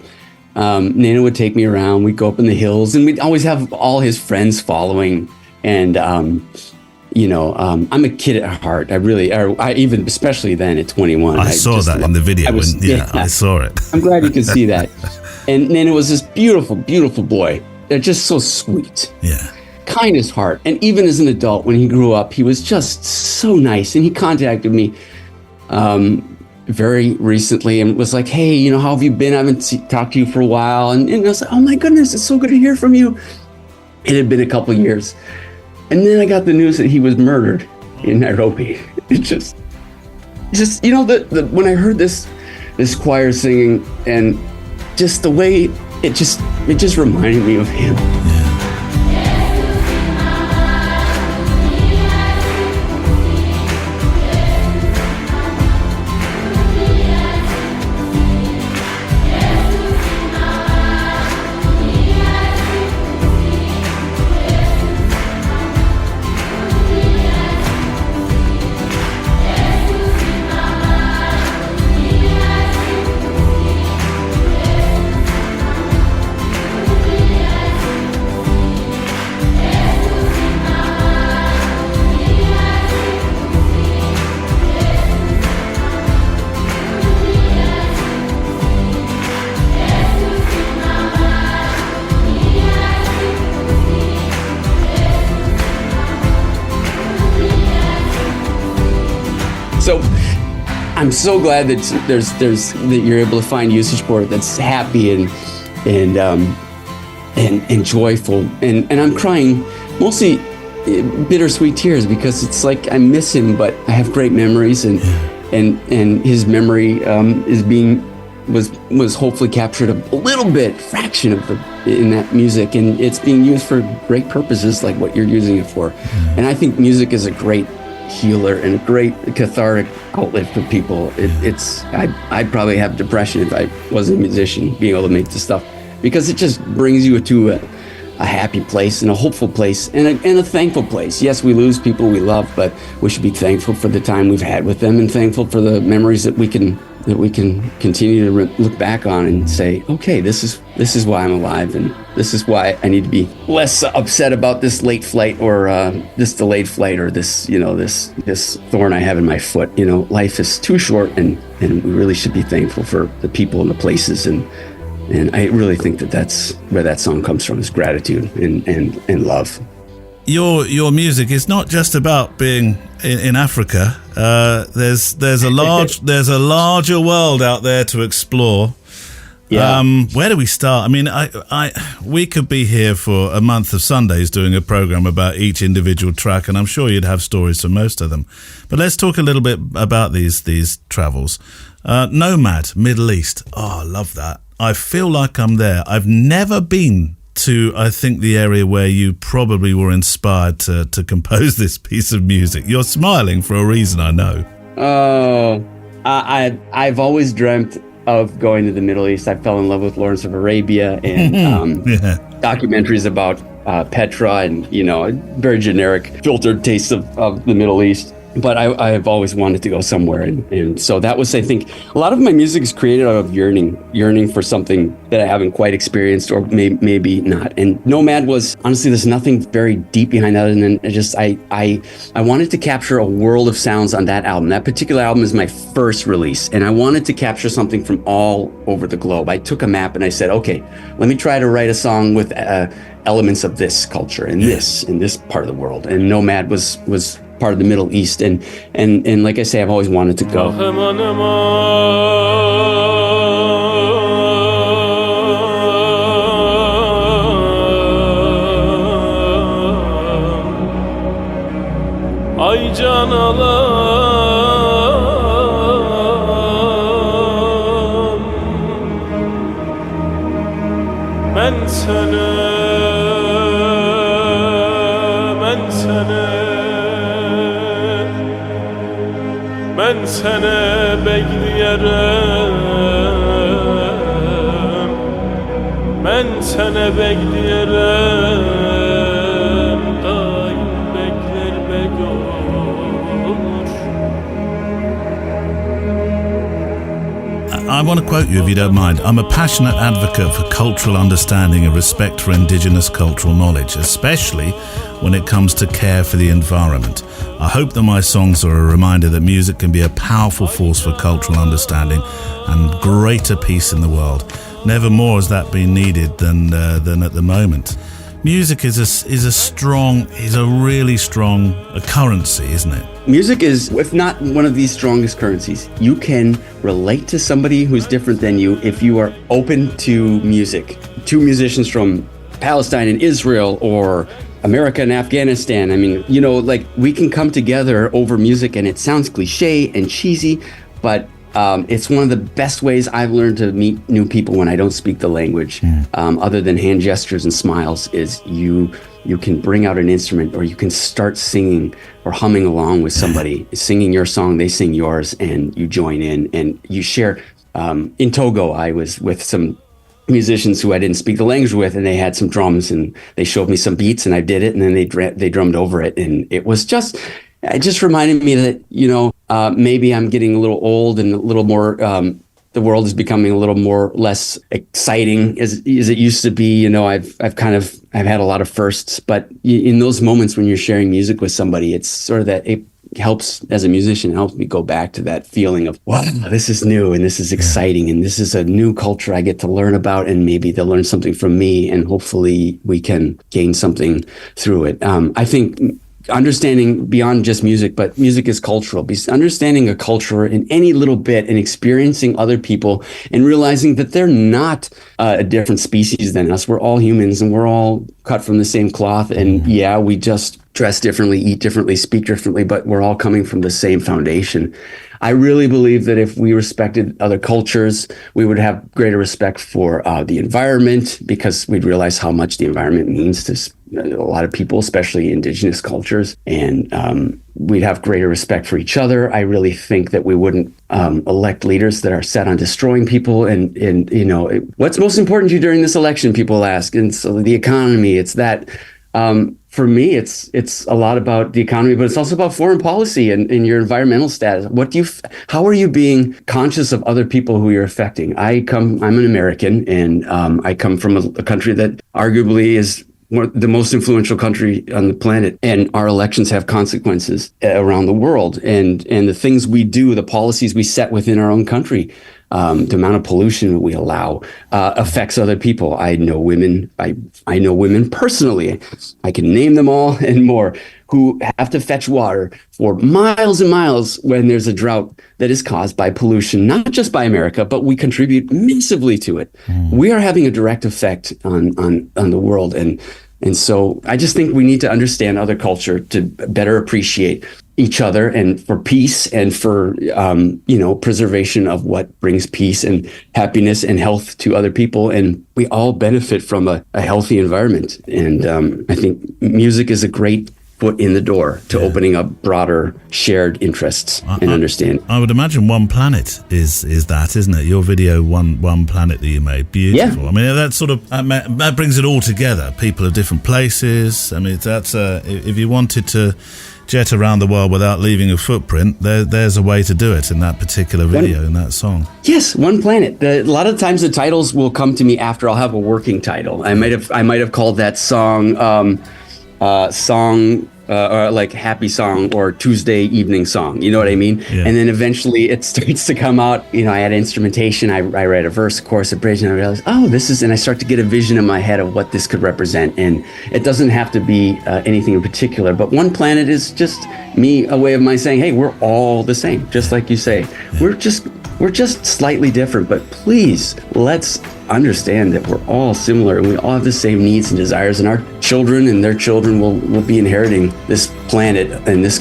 Nina would take me around. We'd go up in the hills, and we'd always have all his friends following. And, I'm a kid at heart. I even, especially then at 21. I saw that in the video. I saw it. I'm glad you could see that. And then it was this beautiful, beautiful boy. They're just so sweet. Yeah. Kind as heart. And even as an adult, when he grew up, he was just so nice. And he contacted me very recently and was like, hey, how have you been? I haven't talked to you for a while. And I was like, oh my goodness, it's so good to hear from you. It had been a couple of years. And then I got the news that he was murdered in Nairobi. It just when I heard this choir singing, and just the way it just reminded me of him. So I'm so glad that that you're able to find usage for it that's happy and joyful. And I'm crying mostly bittersweet tears, because it's like I miss him, but I have great memories, and his memory was hopefully captured a little bit, fraction of in that music, and it's being used for great purposes like what you're using it for. And I think music is a great healer and a great cathartic outlet for people. I'd probably have depression if I wasn't a musician, being able to make this stuff, because it just brings you to a happy place and a hopeful place and a thankful place. Yes, we lose people we love, but we should be thankful for the time we've had with them, and thankful for the memories that we can continue to look back on and say, okay, this is why I'm alive, and this is why I need to be less upset about this late flight, or this delayed flight, or this thorn I have in my foot. Life is too short, and we really should be thankful for the people and the places and And I really think that that's where that song comes from, is gratitude and love. Your music is not just about being in Africa. There's a larger world out there to explore. Yeah. Where do we start? I mean, we could be here for a month of Sundays doing a program about each individual track, and I'm sure you'd have stories for most of them. But let's talk a little bit about these travels. Nomad, Middle East. Oh, I love that. I feel like I'm there. I've never been to, I think, the area where you probably were inspired to compose this piece of music. You're smiling for a reason, I know. Oh, I've always dreamt of going to the Middle East. I fell in love with Lawrence of Arabia and documentaries about Petra and, very generic filtered tastes of the Middle East. But I've always wanted to go somewhere. And so that was, I think, a lot of my music is created out of yearning for something that I haven't quite experienced or maybe not. And Nomad was, honestly, there's nothing very deep behind that. And then I wanted to capture a world of sounds on that album. That particular album is my first release. And I wanted to capture something from all over the globe. I took a map and I said, okay, let me try to write a song with elements of this culture and this part of the world. And Nomad was part of the Middle East, and like I say, I've always wanted to go. Ay can alam ben sene bekleyerem ben sene bekleyerem daim bekler olur. I want to quote you, if you don't mind. I'm a passionate advocate for cultural understanding and respect for indigenous cultural knowledge, especially when it comes to care for the environment. I hope that my songs are a reminder that music can be a powerful force for cultural understanding and greater peace in the world. Never more has that been needed than at the moment. Music is a really strong currency, isn't it? Music is, if not one of these strongest currencies. You can relate to somebody who's different than you if you are open to music. Two musicians from Palestine and Israel, or America and Afghanistan. I mean, we can come together over music, and it sounds cliche and cheesy, but it's one of the best ways I've learned to meet new people when I don't speak the language, other than hand gestures and smiles, is you can bring out an instrument, or you can start singing or humming along with somebody, singing your song, they sing yours, and you join in and you share. In Togo, I was with some musicians who I didn't speak the language with, and they had some drums, and they showed me some beats, and I did it, and then they drummed over it, and it just reminded me that maybe I'm getting a little old and a little more. The world is becoming a little less exciting as it used to be. I've had a lot of firsts, but in those moments when you're sharing music with somebody, it's sort of that it helps, as a musician, it helps me go back to that feeling of, wow, this is new and this is exciting and this is a new culture I get to learn about, and maybe they'll learn something from me, and hopefully we can gain something through it. I think understanding beyond just music, but music is cultural. Understanding a culture in any little bit and experiencing other people and realizing that they're not a different species than us. We're all humans and we're all cut from the same cloth. And yeah, we just dress differently, eat differently, speak differently, but we're all coming from the same foundation. I really believe that if we respected other cultures, we would have greater respect for the environment, because we'd realize how much the environment means to a lot of people, especially indigenous cultures. And we'd have greater respect for each other. I really think that we wouldn't elect leaders that are set on destroying people. And what's most important to you during this election, people ask. And so the economy, it's that. For me, it's a lot about the economy, but it's also about foreign policy and your environmental status. How are you being conscious of other people who you're affecting? I'm an American, and I come from a country that arguably is the most influential country on the planet, and our elections have consequences around the world. And the things we do, the policies we set within our own country, the amount of pollution we allow affects other people. I know women. I know women personally. I can name them all and more, who have to fetch water for miles and miles when there's a drought that is caused by pollution, not just by America, but we contribute massively to it. We are having a direct effect on the world. And so I just think we need to understand other culture to better appreciate each other, and for peace and for, preservation of what brings peace and happiness and health to other people. And we all benefit from a healthy environment. And I think music is a great foot in the door to opening up broader shared interests and understand. I would imagine One Planet is that, isn't it? Your video, One Planet, that you made, beautiful. Yeah. I mean, that sort of that brings it all together. People of different places. I mean, that's if you wanted to jet around the world without leaving a footprint, there's a way to do it in that particular video, in that song. Yes, One Planet. A lot of times the titles will come to me after I'll have a working title. I might have called that song or like Happy Song or Tuesday Evening Song, you know what I mean? Yeah. And then eventually it starts to come out, I add instrumentation, I write a verse, a chorus, a bridge, and I realize, and I start to get a vision in my head of what this could represent. And it doesn't have to be anything in particular, but One Planet is just me, a way of my saying, hey, we're all the same, just like you say. Yeah. We're just slightly different, but please, let's understand that we're all similar and we all have the same needs and desires, and our children and their children will be inheriting this planet and this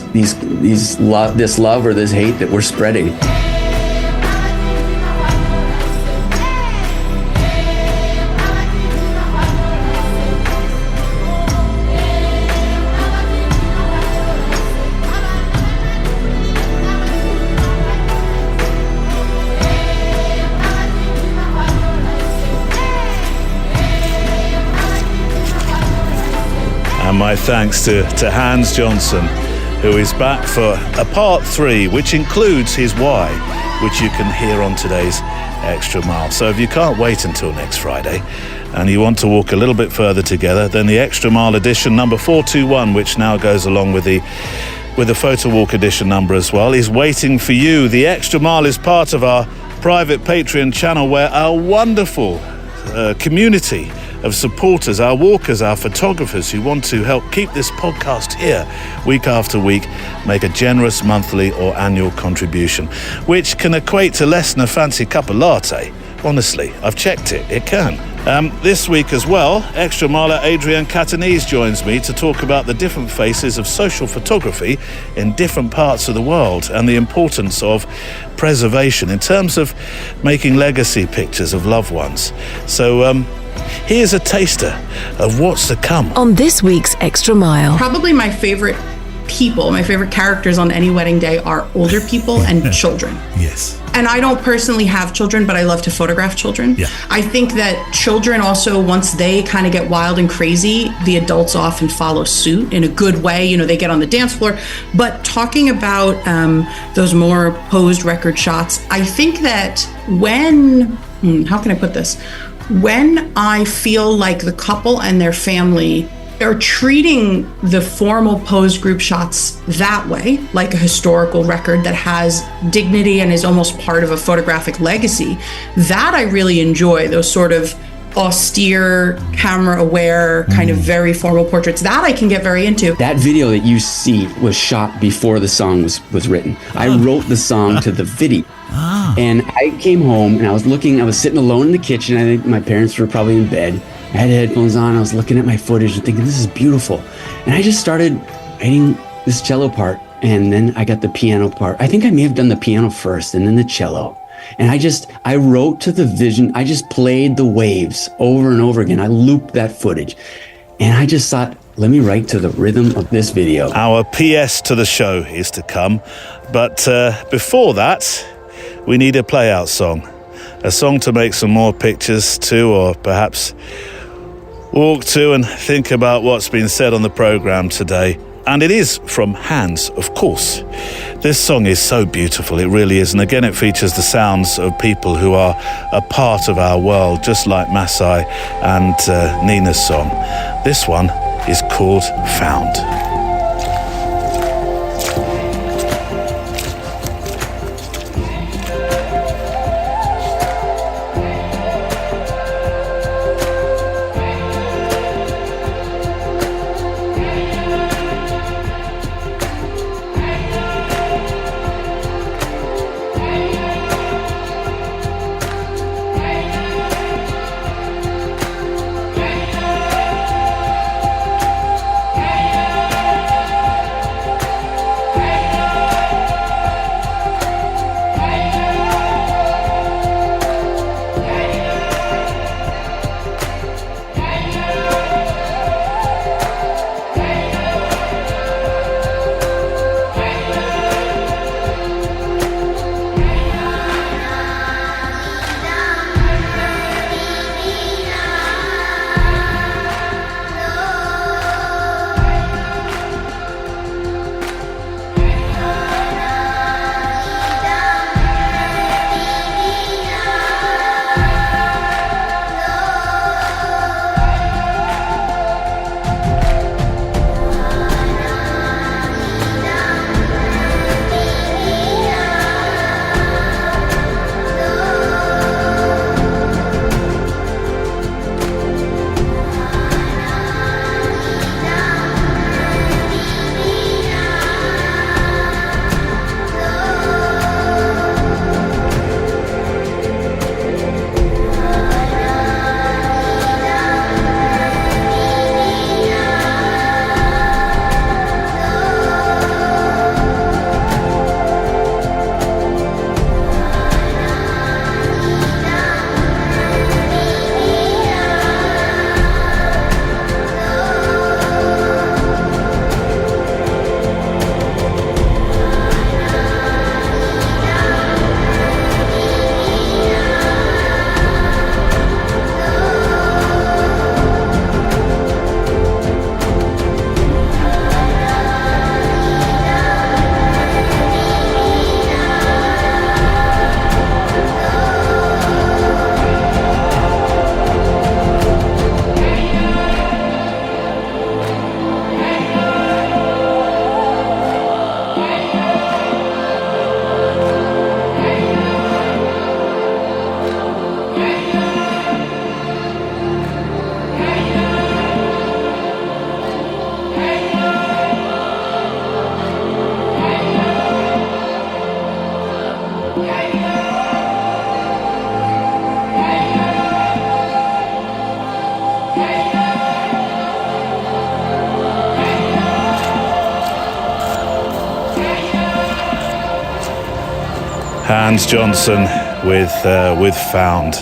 love or this hate that we're spreading. And my thanks to Hans Johnson, who is back for a part 3, which includes his why, which you can hear on today's Extra Mile. So if you can't wait until next Friday and you want to walk a little bit further together, then the Extra Mile edition number 421, which now goes along with the Photowalk edition number as well, is waiting for you. The Extra Mile is part of our private Patreon channel, where our wonderful community of supporters, our walkers, our photographers who want to help keep this podcast here week after week, make a generous monthly or annual contribution, which can equate to less than a fancy cup of latte. Honestly, I've checked it. It can. This week as well, Extra Miler Adrienne Catanese joins me to talk about the different faces of social photography in different parts of the world and the importance of preservation in terms of making legacy pictures of loved ones. So here's a taster of what's to come on this week's Extra Mile. Probably my favorite characters on any wedding day are older people and children. Yes. And I don't personally have children, but I love to photograph children. Yeah. I think that children also, once they kind of get wild and crazy, the adults often follow suit in a good way. They get on the dance floor. But talking about those more posed record shots, I think that how can I put this? When I feel like the couple and their family are treating the formal posed group shots that way, like a historical record that has dignity and is almost part of a photographic legacy, that I really enjoy, those sort of austere, camera-aware, kind of very formal portraits. That I can get very into. That video that you see was shot before the song was written. I wrote the song to the video. And I came home and I was sitting alone in the kitchen. I think my parents were probably in bed. I had headphones on. I was looking at my footage and thinking, this is beautiful. And I just started writing this cello part. And then I got the piano part. I think I may have done the piano first and then the cello. And I wrote to the vision. I just played the waves over and over again. I looped that footage. And I just thought, let me write to the rhythm of this video. Our PS to the show is to come. But before that, we need a play-out song. A song to make some more pictures to, or perhaps walk to and think about what's been said on the programme today. And it is from Hans, of course. This song is so beautiful, it really is. And again, it features the sounds of people who are a part of our world, just like Masai and Nina's song. This one is called Found. Hans Johnson with Found.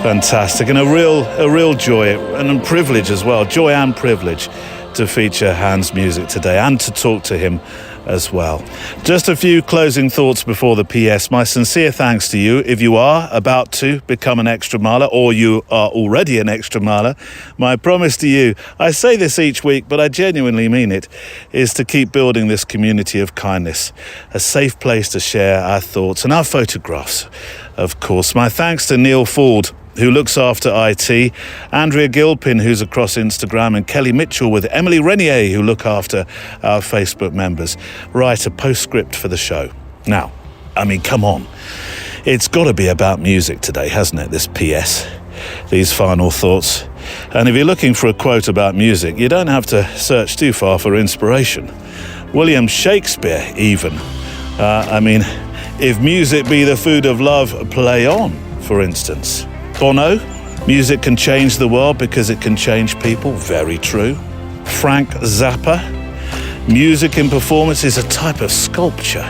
Fantastic, and a real joy and a privilege as well, joy and privilege to feature Hans' music today and to talk to him as well. Just a few closing thoughts before the PS. My sincere thanks to you if you are about to become an extra miler or you are already an extra miler. My promise to you, I say this each week, but I genuinely mean it, is to keep building this community of kindness, a safe place to share our thoughts and our photographs, of course. My thanks to Neil Ford, who looks after IT, Andrea Gilpin, who's across Instagram, and Kelly Mitchell with Emily Renier, who look after our Facebook members. Write a postscript for the show. Now, I mean, come on. It's got to be about music today, hasn't it, this PS? These final thoughts. And if you're looking for a quote about music, you don't have to search too far for inspiration. William Shakespeare, even. If music be the food of love, play on, for instance. Bono, music can change the world because it can change people. Very true. Frank Zappa, music in performance is a type of sculpture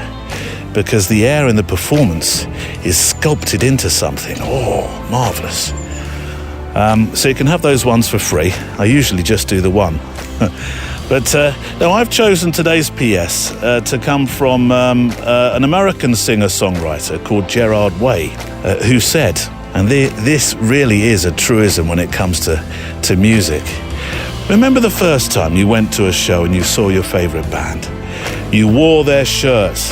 because the air in the performance is sculpted into something. Oh, marvellous. So you can have those ones for free. I usually just do the one. But now I've chosen today's PS to come from an American singer-songwriter called Gerard Way, who said, and this really is a truism when it comes to music, Remember the first time you went to a show and you saw your favourite band? You wore their shirts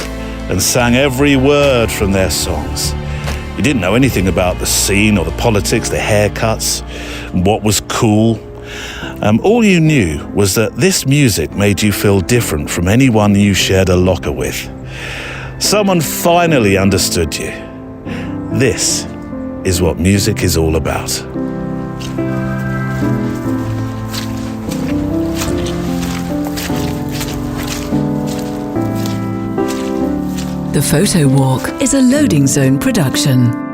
and sang every word from their songs. You didn't know anything about the scene or the politics, the haircuts, what was cool. All you knew was that this music made you feel different from anyone you shared a locker with. Someone finally understood you. This is what music is all about. The Photowalk is a Loading Zone production.